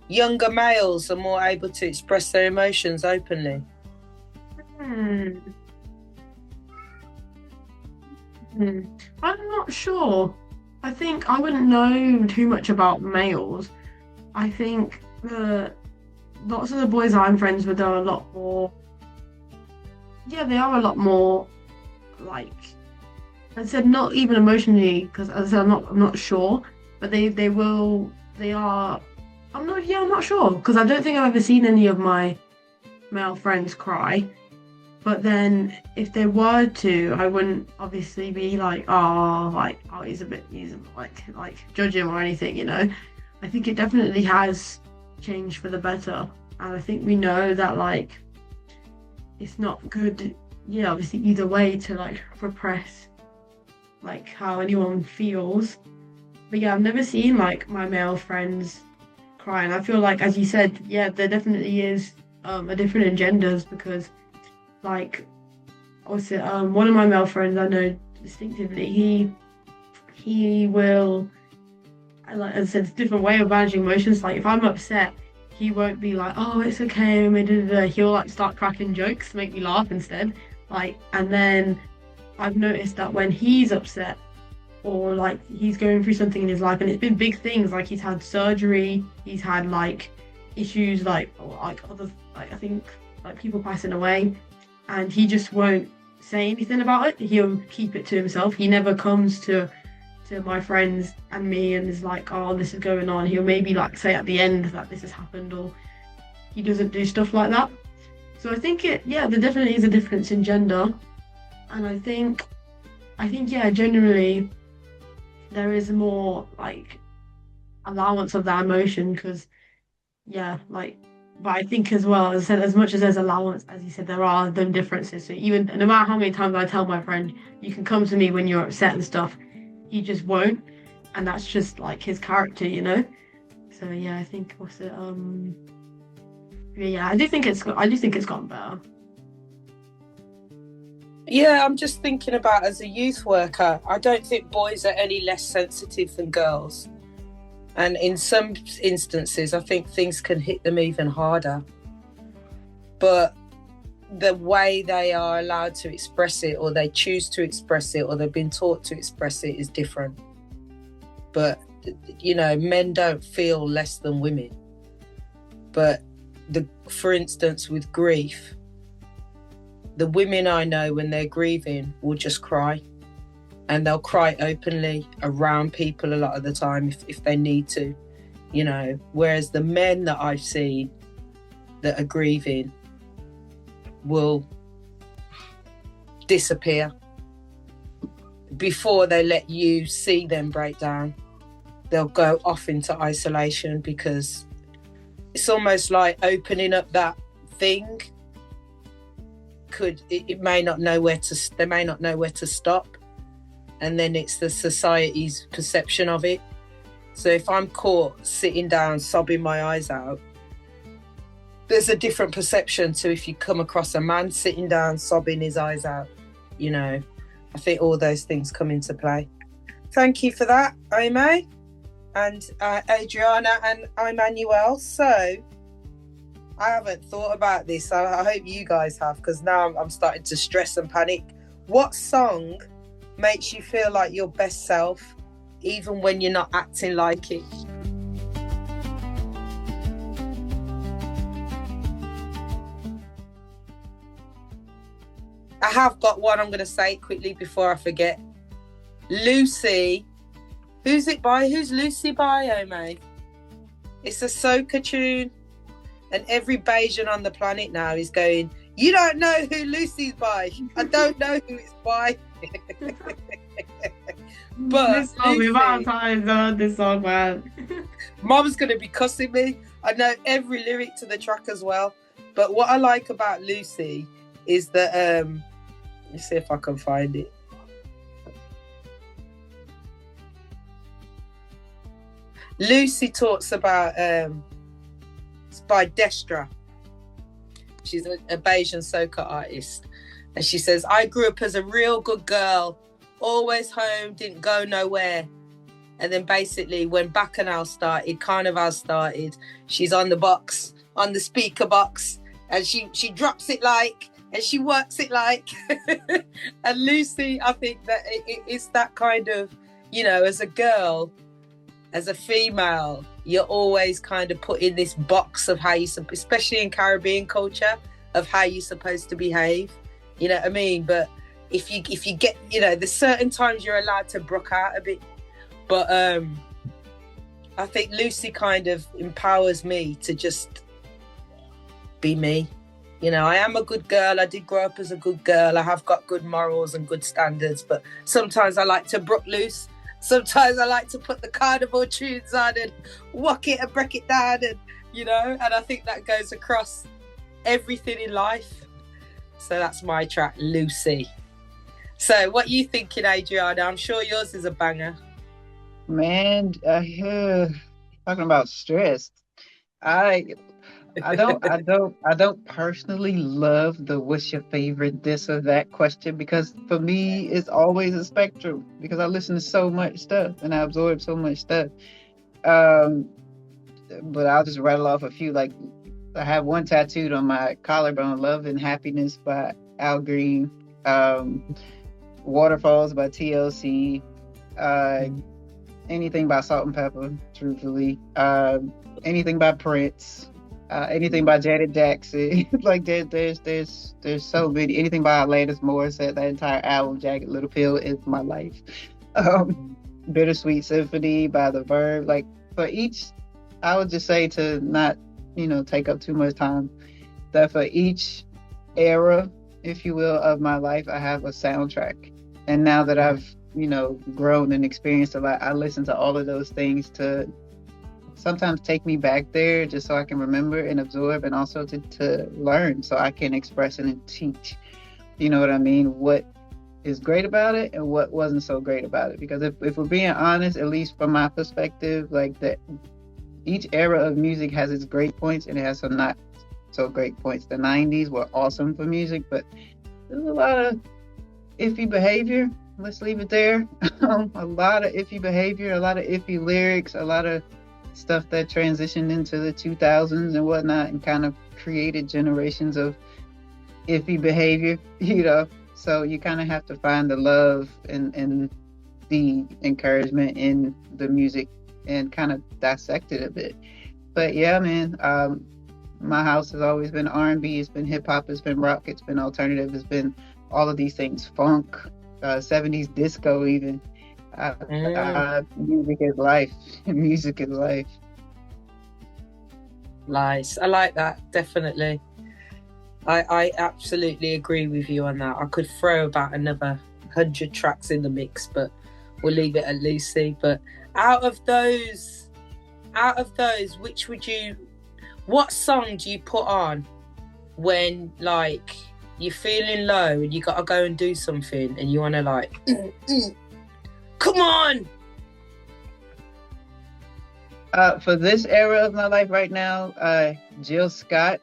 Speaker 1: younger males, are more able to express their emotions openly?
Speaker 2: I'm not sure. I think I wouldn't know too much about males. I think lots of the boys I'm friends with are a lot more. Yeah, they are a lot more, like I said, not even emotionally, because as I said, I'm not sure, but they are. I'm not sure, because I don't think I've ever seen any of my male friends cry. But then if they were to, I wouldn't obviously be like, he's like judge him or anything, you know. I think it definitely has changed for the better, and I think we know that like it's not good, yeah, obviously either way, to like repress like how anyone feels. But yeah, I've never seen like my male friends cry, and I feel like, as you said, yeah, there definitely is a different agendas, because like also one of my male friends I know distinctively, he will, like as I said, it's a different way of managing emotions. Like if I'm upset, he won't be like, oh, it's okay, he'll like start cracking jokes to make me laugh instead. Like, and then I've noticed that when he's upset, or like he's going through something in his life, and it's been big things, like he's had surgery, he's had like issues, like other, like I think like people passing away, and he just won't say anything about it. He'll keep it to himself. He never comes to my friends and me and is like, oh, this is going on. He'll maybe like say at the end that this has happened, or he doesn't do stuff like that. So I think there definitely is a difference in gender, and I think generally there is more like allowance of that emotion, because but I think as well, as I said, as much as there's allowance, as you said, there are them differences. So even no matter how many times I tell my friend, you can come to me when you're upset and stuff, he just won't, and that's just like his character, you know. So yeah, I think I do think it's gotten better.
Speaker 1: Yeah, I'm just thinking about as a youth worker, I don't think boys are any less sensitive than girls. And in some instances, I think things can hit them even harder. But the way they are allowed to express it, or they choose to express it, or they've been taught to express it, is different. But, you know, men don't feel less than women. But, for instance, with grief, the women I know, when they're grieving, will just cry. And they'll cry openly around people a lot of the time if they need to, you know. Whereas the men that I've seen that are grieving will disappear before they let you see them break down. They'll go off into isolation because it's almost like opening up that thing. It may not know where to. They may not know where to stop, and then it's the society's perception of it. So if I'm caught sitting down sobbing my eyes out, there's a different perception to if you come across a man sitting down sobbing his eyes out. You know, I think all those things come into play. Thank you for that, Omae and Adriana and Emmanuel. So I haven't thought about this. I hope you guys have, because now I'm starting to stress and panic. What song makes you feel like your best self, even when you're not acting like it? I have got one. I'm going to say it quickly before I forget. Lucy. Who's it by? Who's Lucy by, Omae? It's a soca tune. And every Bajan on the planet now is going, you don't know who Lucy's by. I don't know who it's by. But
Speaker 2: this song, we've had times on this song, man.
Speaker 1: Mom's going to be cussing me. I know every lyric to the track as well. But what I like about Lucy is that, let's see if I can find it. Lucy talks about, it's by Destra. She's a Bajan soca artist. And she says, I grew up as a real good girl, always home, didn't go nowhere. And then basically when Bacchanal started, Carnival started, she's on the box, on the speaker box, and she drops it like, and she works it like. And Lucy, I think that it's that kind of, you know, as a girl, as a female, you're always kind of put in this box of how you, especially in Caribbean culture, of how you're supposed to behave. You know what I mean? But if you get, you know, there's certain times you're allowed to brook out a bit. But I think Lucy kind of empowers me to just be me. You know, I am a good girl. I did grow up as a good girl. I have got good morals and good standards. But sometimes I like to brook loose. Sometimes I like to put the carnival tunes on and walk it and break it down, and you know, and I think that goes across everything in life. So that's my track, Lucy. So what are you thinking, Adriana? I'm sure yours is a banger.
Speaker 4: Man, talking about stress. I don't personally love the what's your favorite this or that question, because for me it's always a spectrum, because I listen to so much stuff and I absorb so much stuff. But I'll just rattle off a few. Like, I have one tattooed on my collarbone, Love and Happiness by Al Green, Waterfalls by TLC, anything by Salt and Pepper, truthfully, anything by Prince, anything by Janet Jackson. Like there's so many. Anything by Alanis Morissette, that entire album, Jagged Little Pill, is my life. Bittersweet Symphony by The Verb. Like, for each, I would just say, to not, you know, take up too much time, that for each era, if you will, of my life, I have a soundtrack. And now that I've, you know, grown and experienced a lot, I listen to all of those things to sometimes take me back there, just so I can remember and absorb, and also to learn, so I can express it and teach. You know what I mean? What is great about it and what wasn't so great about it. Because if we're being honest, at least from my perspective, like, that each era of music has its great points and it has some not so great points. The 90s were awesome for music, but there's a lot of iffy behavior. Let's leave it there. A lot of iffy behavior, a lot of iffy lyrics, a lot of stuff that transitioned into the 2000s and whatnot, and kind of created generations of iffy behavior, you know. So you kind of have to find the love and the encouragement in the music and kind of dissect it a bit. But yeah, man, my house has always been R&B, it's been hip hop, it's been rock, it's been alternative, it's been all of these things, funk, 70s disco even. Music is life. Music is life.
Speaker 1: Nice. I like that, definitely. I absolutely agree with you on that. I could throw about another 100 tracks in the mix, but we'll leave it at Lucy. But out of those, what song do you put on when, like, you're feeling low and you gotta go and do something and you want to, like, come on?
Speaker 4: For this era of my life right now, Jill Scott,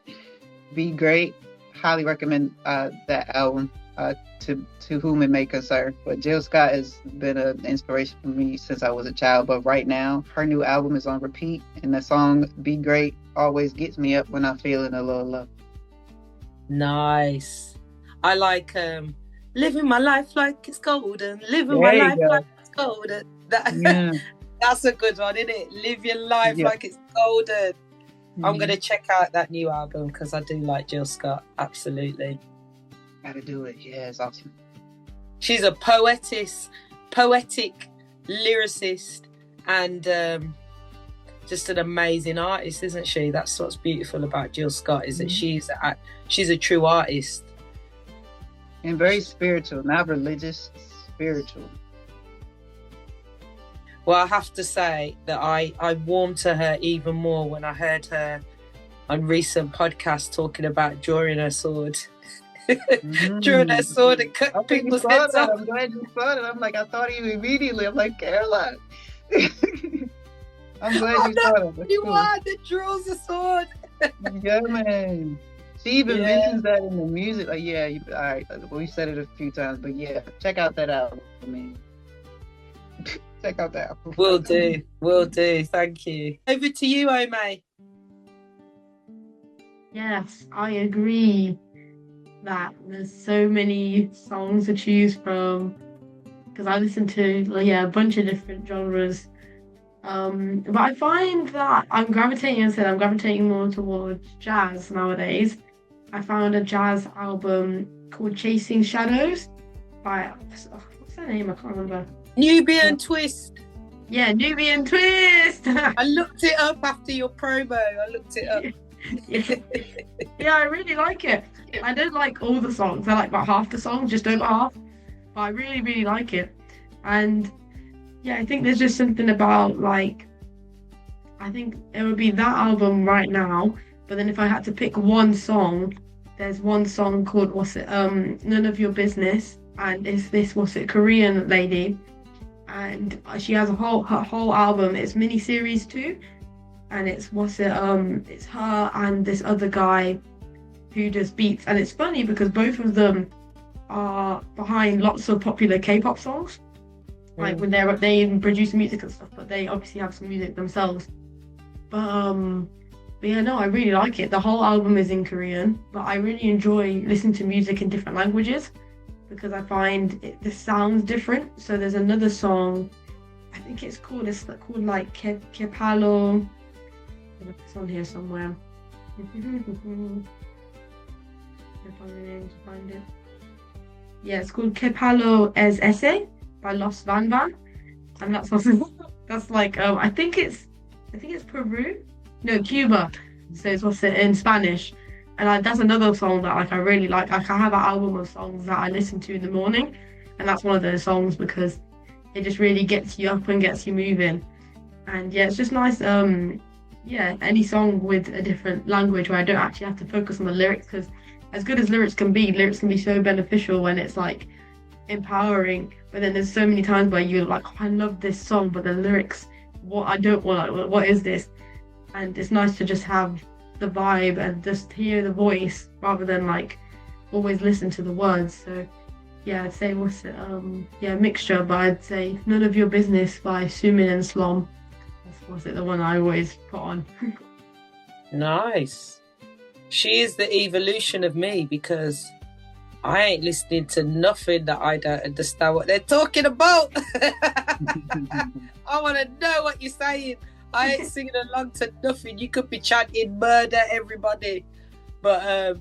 Speaker 4: Be Great. Highly recommend that album, to whom it may concern. But Jill Scott has been an inspiration for me since I was a child. But right now, her new album is on repeat, and the song Be Great always gets me up when I'm feeling a little low.
Speaker 1: Nice. I like living my life like it's golden. Living my life like it's golden. That's a good one, isn't it? Live your life like it's golden. I'm going to check out that new album because I do like Jill Scott. Absolutely.
Speaker 4: Gotta do it. Yeah, it's awesome.
Speaker 1: She's a poetic lyricist and just an amazing artist, isn't she? That's what's beautiful about Jill Scott, is that she's a true artist.
Speaker 4: And very spiritual, not religious, spiritual.
Speaker 1: Well, I have to say that I warmed to her even more when I heard her on recent podcasts talking about drawing her sword. Drawing her sword and cutting people's heads off.
Speaker 4: I'm glad you saw it. I'm like, I thought of you immediately. I'm like, Caroline. I'm glad you saw it.
Speaker 1: You are that draws a sword.
Speaker 4: Yeah, man. She even mentions that in the music. Like, all right, we said it a few times, but yeah, check out that album. I mean, check out that album.
Speaker 1: Will do. Thank you. Over to you, Omae.
Speaker 2: Yes, I agree that there's so many songs to choose from, because I listen to a bunch of different genres. But I find that I'm gravitating more towards jazz nowadays. I found a jazz album called Chasing Shadows by, what's her name? I can't remember.
Speaker 1: Nubian Twist.
Speaker 2: Yeah, Nubian Twist.
Speaker 1: I looked it up after your promo.
Speaker 2: Yeah, I really like it. I don't like all the songs. I like about half the songs, just over half. But I really, really like it. And yeah, I think there's just something about, like, I think it would be that album right now. But then if I had to pick one song, there's one song called, None of Your Business. And it's this, Korean lady. And she has her whole album. It's mini-series too. And it's, it's her and this other guy who does beats. And it's funny because both of them are behind lots of popular K-pop songs. Like when they even produce music and stuff, but they obviously have some music themselves. But yeah, no, I really like it. The whole album is in Korean, but I really enjoy listening to music in different languages because I find the sounds different. So there's another song, I think it's called like Kepalo. It's on here somewhere. Yeah, it's called Kepalo es Ese by Los Van Van, and that's also like I think it's Peru, no, Cuba. So it's in Spanish, and that's another song that I really like. I have an album of songs that I listen to in the morning, and that's one of those songs because it just really gets you up and gets you moving. And yeah, it's just nice. Any song with a different language where I don't actually have to focus on the lyrics, because as good as lyrics can be so beneficial when it's like empowering. But then there's so many times where you're like, oh, I love this song, but the lyrics, what is this? And it's nice to just have the vibe and just hear the voice rather than like always listen to the words. So yeah, I'd say what's it? Yeah, mixture, but I'd say None of Your Business by Sumin and Slom. That's what's it, the one I always put on.
Speaker 1: Nice. She is the evolution of me because I ain't listening to nothing that I don't understand what they're talking about. I want to know what you're saying. I ain't singing along to nothing. You could be chanting murder everybody. But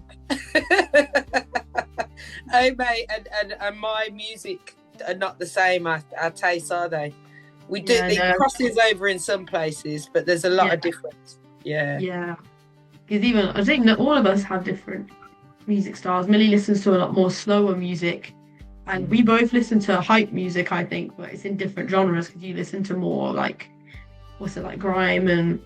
Speaker 1: Omae and my music are not the same. Our tastes, are they? We do it crosses over in some places, but there's a lot of difference. Yeah.
Speaker 2: Because even I think that all of us have different music styles. Millie listens to a lot more slower music, and we both listen to hype music, I think, but it's in different genres. Because you listen to more like like grime and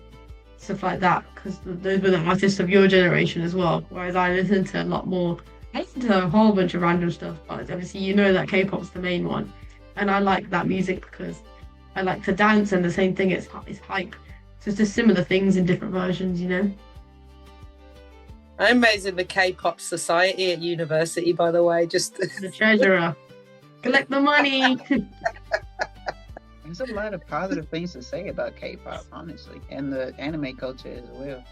Speaker 2: stuff like that, because those were the artists of your generation as well. Whereas I listen to a lot more. I listen to a whole bunch of random stuff, but obviously that K-pop's the main one, and I like that music because I like to dance, and the same thing. It's hype. So it's just similar things in different versions,
Speaker 1: I'm amazed in the K-pop society at university, by the way. Just
Speaker 2: the treasurer. Collect the money.
Speaker 4: There's a lot of positive things to say about K-pop, honestly, and the anime culture as well,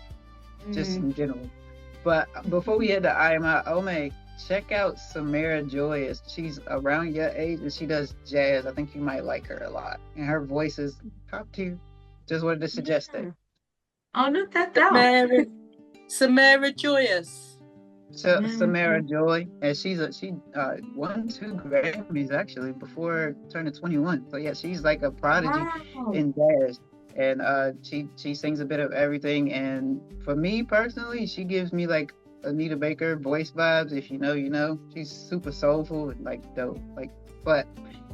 Speaker 4: just in general. But before we head to I Am Omae, check out Samara Joy. She's around your age and she does jazz. I think you might like her a lot. And her voice is top tier. Just wanted to suggest that.
Speaker 2: I'll note that down.
Speaker 1: Samara Joyous.
Speaker 4: Samara Joy, and she won 2 Grammys actually before turning 21. So yeah, she's like a prodigy in jazz, and she sings a bit of everything. And for me personally, she gives me like Anita Baker voice vibes. If you know, you know. She's super soulful and like dope. But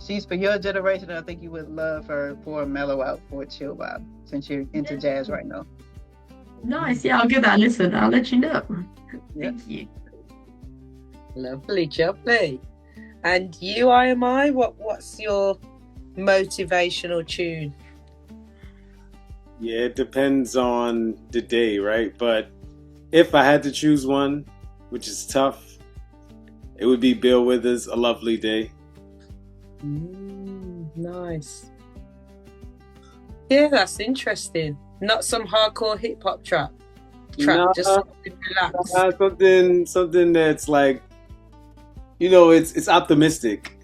Speaker 4: she's for your generation. I think you would love her for a mellow out, for a chill vibe, since you're into jazz right now.
Speaker 2: Nice. Yeah, I'll give that a listen. I'll let you know. Thank you.
Speaker 1: Lovely, jubbly. And you, I Am I? What's your motivational tune?
Speaker 3: Yeah, it depends on the day, right? But if I had to choose one, which is tough, it would be Bill Withers' A Lovely Day.
Speaker 1: Nice. Yeah, that's interesting. Not some hardcore hip hop track. Just something relaxed.
Speaker 3: Something that's like, it's optimistic.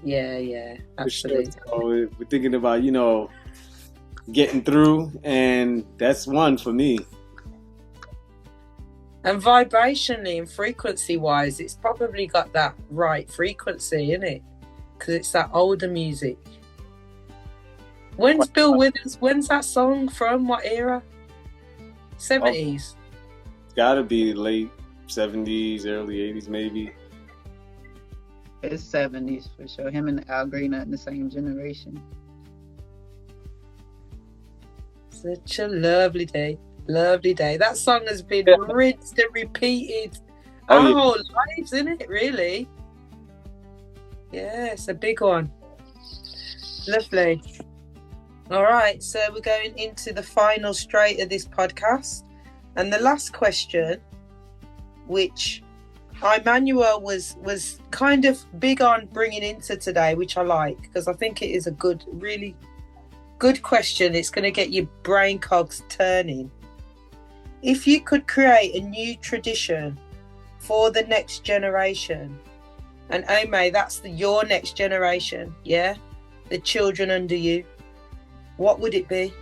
Speaker 1: Yeah, absolutely.
Speaker 3: So we're thinking about, getting through, and that's one for me.
Speaker 1: And vibrationally and frequency wise, it's probably got that right frequency, isn't it? Because it's that older music. When's Bill Withers? When's that song from? What era? 70s?
Speaker 3: It's gotta be late 70s, early 80s maybe.
Speaker 4: It's 70s for sure. Him and Al Green are in the same generation.
Speaker 1: Such a lovely day. Lovely day. That song has been rinsed and repeated our whole lives, isn't it, really? Yeah, it's a big one. Lovely. All right, so we're going into the final straight of this podcast. And the last question, which Emmanuel was kind of big on bringing into today, which I like, because I think it is a really good question. It's going to get your brain cogs turning. If you could create a new tradition for the next generation, and Omae, that's your next generation, yeah? The children under you. What would it be?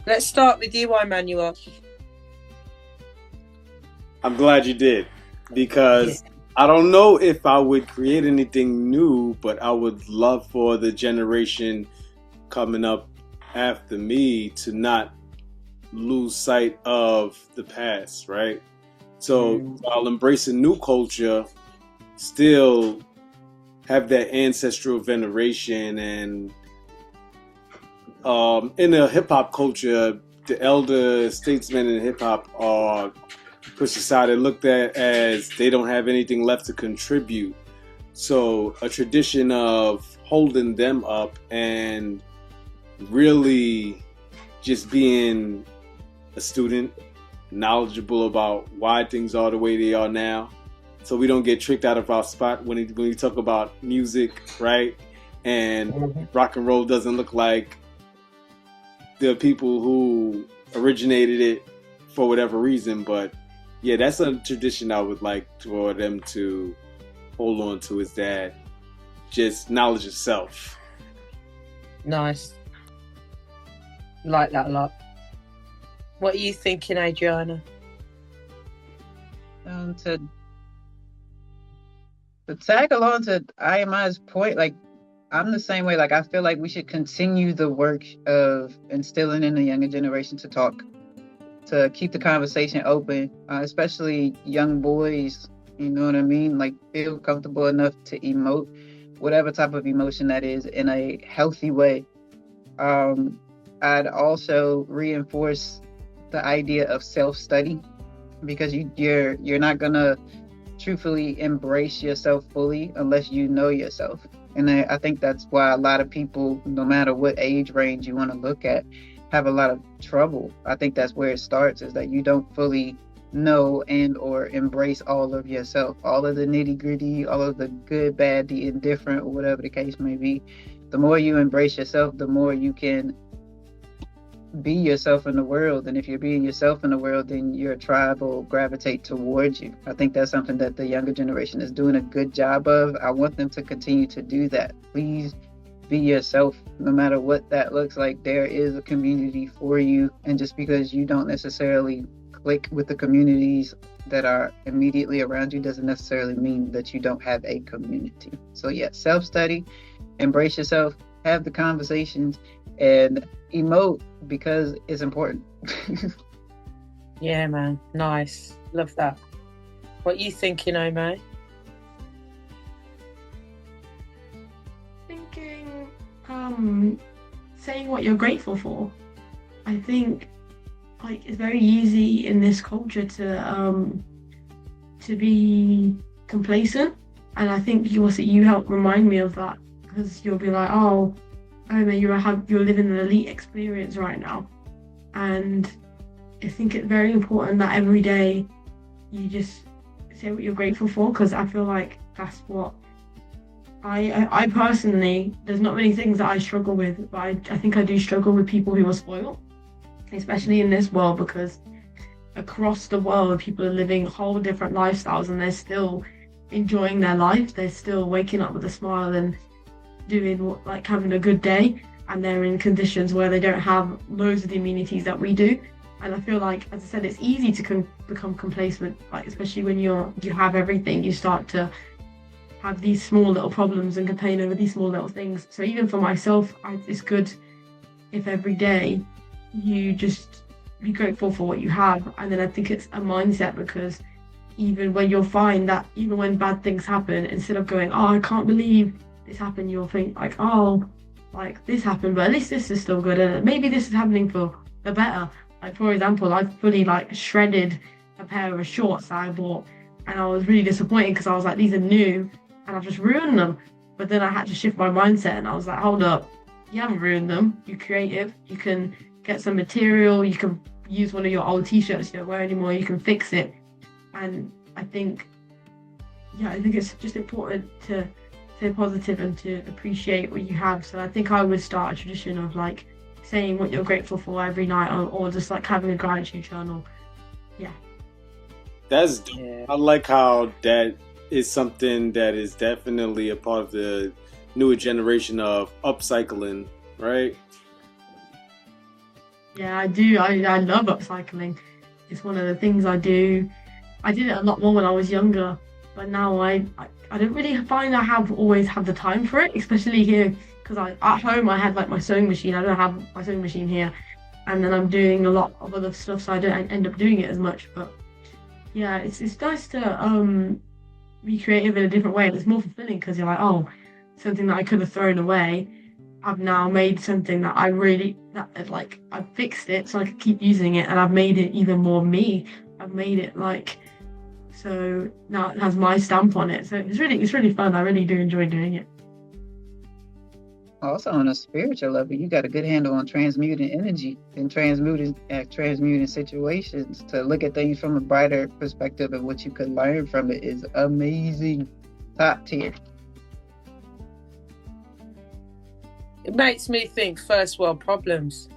Speaker 1: Let's start with you, Emmanuel.
Speaker 3: I'm glad you did, because I don't know if I would create anything new, but I would love for the generation coming up after me to not lose sight of the past, right? So while embracing new culture, still have that ancestral veneration. And in the hip-hop culture, the elder statesmen in hip-hop are pushed aside and looked at as they don't have anything left to contribute. So a tradition of holding them up and really just being a student, knowledgeable about why things are the way they are now, so we don't get tricked out of our spot when we talk about music, right? And rock and roll doesn't look like the people who originated it for whatever reason. But yeah, that's a tradition I would like for them to hold on to, is that just knowledge of self.
Speaker 1: Nice. Like that a lot. What are you thinking, Adriana?
Speaker 4: To tag along to IMI's point, like, I'm the same way. Like, I feel like we should continue the work of instilling in the younger generation to talk, to keep the conversation open, especially young boys, you know what I mean? Like, feel comfortable enough to emote, whatever type of emotion that is, in a healthy way. I'd also reinforce the idea of self-study, because you're not gonna truthfully embrace yourself fully unless you know yourself. And I think that's why a lot of people, no matter what age range you want to look at, have a lot of trouble. I think that's where it starts, is that you don't fully know and or embrace all of yourself, all of the nitty gritty, all of the good, bad, the indifferent, or whatever the case may be. The more you embrace yourself, the more you can be yourself in the world. And if you're being yourself in the world, then your tribe will gravitate towards you. I think that's something that the younger generation is doing a good job of. I want them to continue to do that. Please be yourself, no matter what that looks like. There is a community for you. And just because you don't necessarily click with the communities that are immediately around you doesn't necessarily mean that you don't have a community. So yeah, self-study, embrace yourself, have the conversations, and emote, because it's important.
Speaker 1: Yeah, man. Nice. Love that. What are you thinking, Omae?
Speaker 2: Thinking, saying what you're grateful for. I think, like, it's very easy in this culture to be complacent, and I think you help remind me of that, because you'll be like, oh, you're living an elite experience right now. And I think it's very important that every day you just say what you're grateful for, because I feel like that's what I personally, there's not many things that I struggle with, but I think I do struggle with people who are spoiled, especially in this world, because across the world people are living whole different lifestyles and they're still enjoying their life. They're still waking up with a smile and doing like having a good day, and they're in conditions where they don't have loads of the amenities that we do. And I feel like, as I said, it's easy to become complacent, like especially when you have everything. You start to have these small little problems and complain over these small little things. So even for myself, it's good if every day you just be grateful for what you have. And then I think it's a mindset, because even when you'll find that even when bad things happen, instead of going, oh, I can't believe this happened, you'll think like, oh, like this happened, but at least this is still good, and maybe this is happening for the better. Like, for example, I fully like shredded a pair of shorts that I bought, and I was really disappointed because I was like, these are new and I've just ruined them. But then I had to shift my mindset, and I was like, hold up, you haven't ruined them, you're creative, you can get some material, you can use one of your old t-shirts you don't wear anymore, you can fix it. And I think it's just important to stay positive and to appreciate what you have. So I think I would start a tradition of like saying what you're grateful for every night, or just like having a gratitude journal. Yeah.
Speaker 3: That's dope. Yeah. I like how that is something that is definitely a part of the newer generation of upcycling, right?
Speaker 2: Yeah, I do. I love upcycling. It's one of the things I do. I did it a lot more when I was younger, but now I don't really find I always have the time for it, especially here, because at home I had like my sewing machine. I don't have my sewing machine here, and then I'm doing a lot of other stuff, so I don't end up doing it as much. But yeah, it's nice to be creative in a different way. It's more fulfilling because you're like, oh, something that I could have thrown away, I've now made something that I fixed it so I could keep using it, and I've made it even more me. I've made it like, so now it has my stamp on it. So it's really fun. I really do enjoy doing it.
Speaker 4: also on a spiritual level, you got a good handle on transmuting energy and transmuting situations. To look at things from a brighter perspective and what you could learn from it is amazing. Top tier.
Speaker 1: It makes me think first world problems,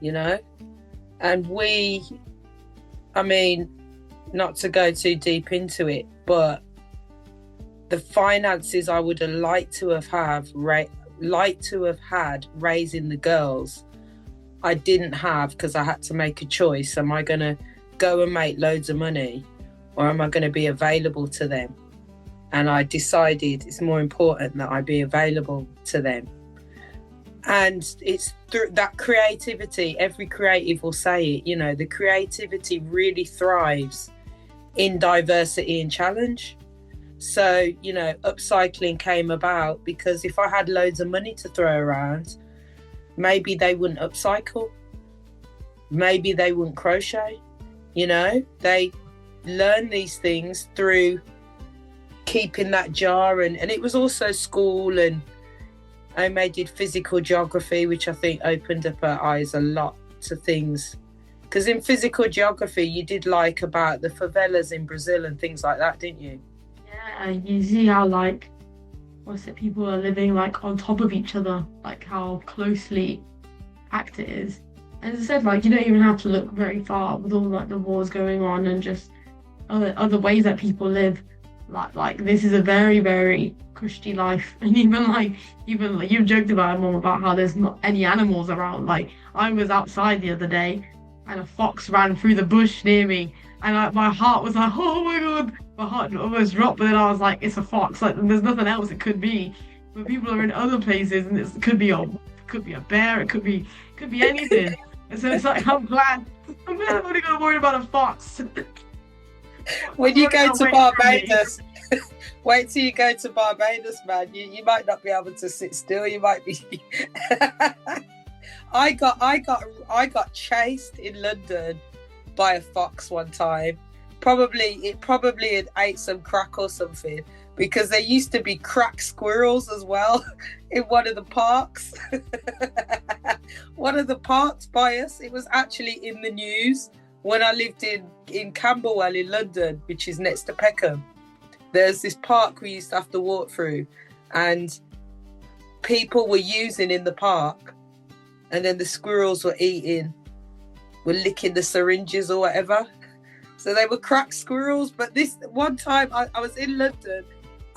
Speaker 1: you know? And not to go too deep into it, but the finances I would have liked to have had raising the girls, I didn't have, because I had to make a choice. Am I going to go and make loads of money, or am I going to be available to them? And I decided it's more important that I be available to them. And it's through that creativity, every creative will say it, you know, the creativity really thrives in diversity and challenge. So, you know, upcycling came about because if I had loads of money to throw around, maybe they wouldn't upcycle. Maybe they wouldn't crochet. You know, they learn these things through keeping that jar. And it was also school, and Omae did physical geography, which I think opened up her eyes a lot to things. Because in physical geography, you did like about the favelas in Brazil and things like that, didn't you?
Speaker 2: Yeah, you see how people are living like on top of each other, like how closely packed it is. And as I said, like you don't even have to look very far with all like the wars going on and just other ways that people live. Like this is a very, very cushy life. And even like you've joked about it, Mom, about how there's not any animals around. Like I was outside the other day and a fox ran through the bush near me, and my heart was like, oh my god, my heart almost dropped. But then I was like, it's a fox, like there's nothing else it could be. But people are in other places, and it could be a bear, it could be anything. And so it's like I'm glad I'm only gonna worry about a fox.
Speaker 1: When you go to Barbados, wait till you go to Barbados, man. You might not be able to sit still. You might be. I got chased in London by a fox one time. It probably had ate some crack or something, because there used to be crack squirrels as well in one of the parks. One of the parks by us. It was actually in the news. When I lived in Camberwell in London, which is next to Peckham, there's this park we used to have to walk through, and people were using in the park, and then the squirrels were licking the syringes or whatever. So they were cracked squirrels. But this one time I was in London,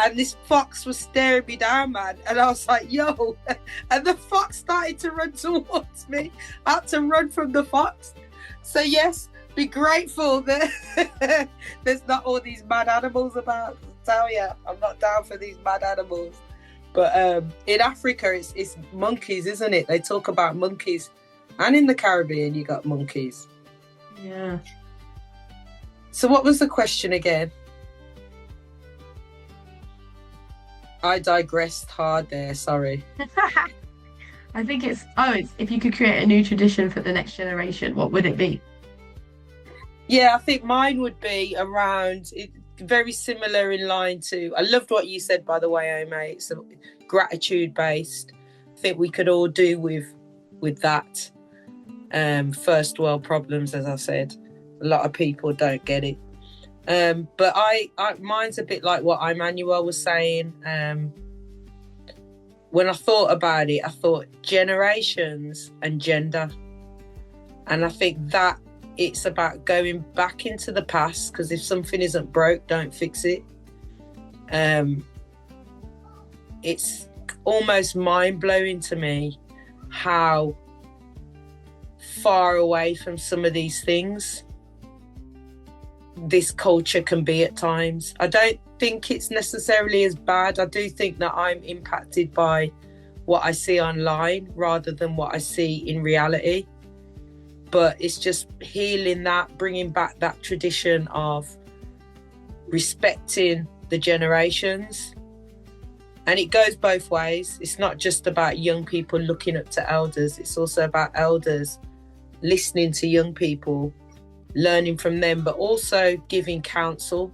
Speaker 1: and this fox was staring me down, man. And I was like, yo. And the fox started to run towards me. I had to run from the fox. So yes, be grateful that there's not all these mad animals about. I'll tell you, I'm not down for these mad animals. But in Africa, it's monkeys, isn't it? They talk about monkeys. And in the Caribbean, you got monkeys.
Speaker 2: Yeah.
Speaker 1: So what was the question again? I digressed hard there, sorry.
Speaker 2: I think it's if you could create a new tradition for the next generation, what would it be?
Speaker 1: Yeah, I think mine would be around, very similar in line to, I loved what you said, by the way, Omae. It's gratitude based. I think we could all do with that. First world problems, as I said. A lot of people don't get it. But I mine's a bit like what Emmanuel was saying. When I thought about it, I thought generations and gender. And I think that it's about going back into the past, because if something isn't broke, don't fix it. It's almost mind-blowing to me how far away from some of these things this culture can be at times. I don't think it's necessarily as bad. I do think that I'm impacted by what I see online rather than what I see in reality. But it's just healing that, bringing back that tradition of respecting the generations. And it goes both ways. It's not just about young people looking up to elders. It's also about elders listening to young people, learning from them, but also giving counsel,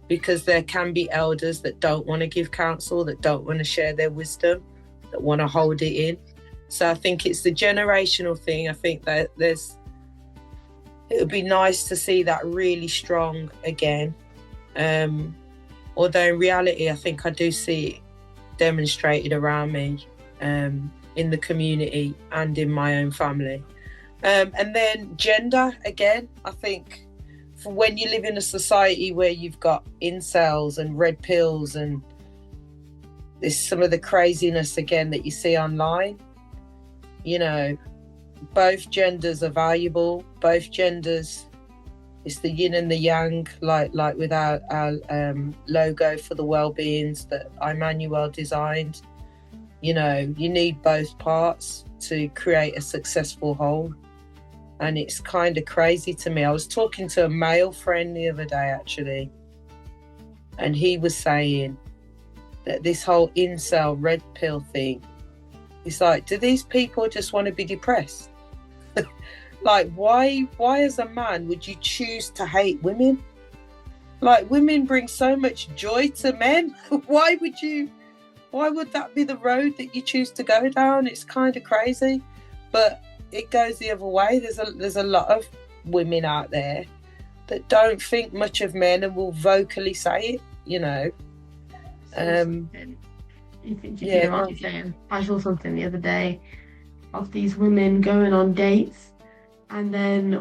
Speaker 1: because there can be elders that don't want to give counsel, that don't want to share their wisdom, that want to hold it in. So I think it's the generational thing. I think that it would be nice to see that really strong again. Although in reality, I think I do see it demonstrated around me, in the community and in my own family. And then gender, again, I think for when you live in a society where you've got incels and red pills and there's some of the craziness again that you see online, you know, both genders are valuable. Both genders, it's the yin and the yang, like with our logo for the well-beings that Emmanuel designed. You know, you need both parts to create a successful whole. And it's kind of crazy to me. I was talking to a male friend the other day, actually, and he was saying that this whole incel red pill thing, it's like, do these people just want to be depressed? Like, why as a man would you choose to hate women? Like, women bring so much joy to men. Why would that be the road that you choose to go down? It's kind of crazy, but it goes the other way. There's a lot of women out there that don't think much of men and will vocally say it, you know.
Speaker 2: I saw something the other day of these women going on dates and then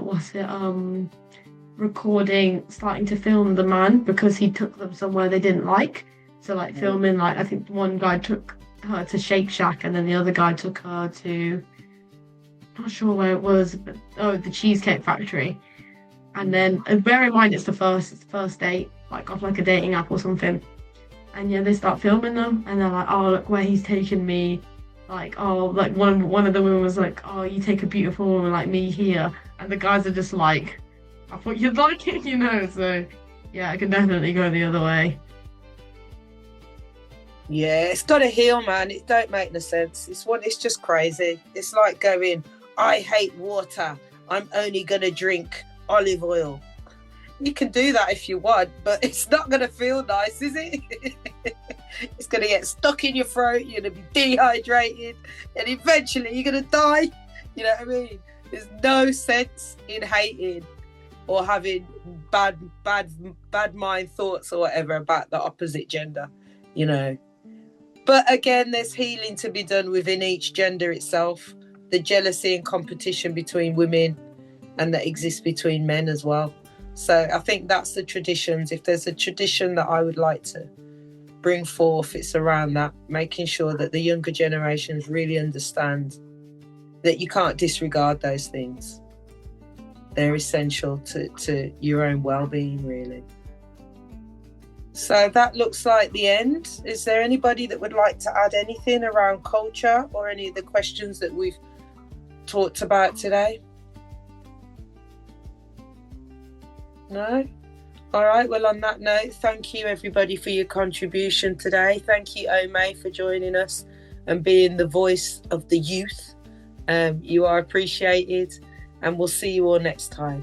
Speaker 2: starting to film the man because he took them somewhere they didn't like. So like filming, like I think one guy took her to Shake Shack and then the other guy took her to, not sure where it was, but the Cheesecake Factory. And then bear in mind it's the first date, like off like a dating app or something. And yeah, they start filming them and they're like, oh, look where he's taken me. Like, oh, like one of the women was like, oh, you take a beautiful woman like me here. And the guys are just like, I thought you'd like it, you know. So yeah, I can definitely go the other way.
Speaker 1: Yeah, it's got to heal, man. It don't make no sense. It's just crazy. It's like going, I hate water. I'm only going to drink olive oil. You can do that if you want, but it's not going to feel nice, is it? It's going to get stuck in your throat. You're going to be dehydrated and eventually you're going to die. You know what I mean? There's no sense in hating or having bad mind thoughts or whatever about the opposite gender, you know. But again, there's healing to be done within each gender itself. The jealousy and competition between women and that exists between men as well. So I think that's the traditions. If there's a tradition that I would like to bring forth, it's around that, making sure that the younger generations really understand that you can't disregard those things. They're essential to your own well-being, really. So that looks like the end. Is there anybody that would like to add anything around culture or any of the questions that we've talked about today? No? All right, well, on that note, thank you everybody for your contribution today. Thank you, Omae, for joining us and being the voice of the youth. You are appreciated, and we'll see you all next time.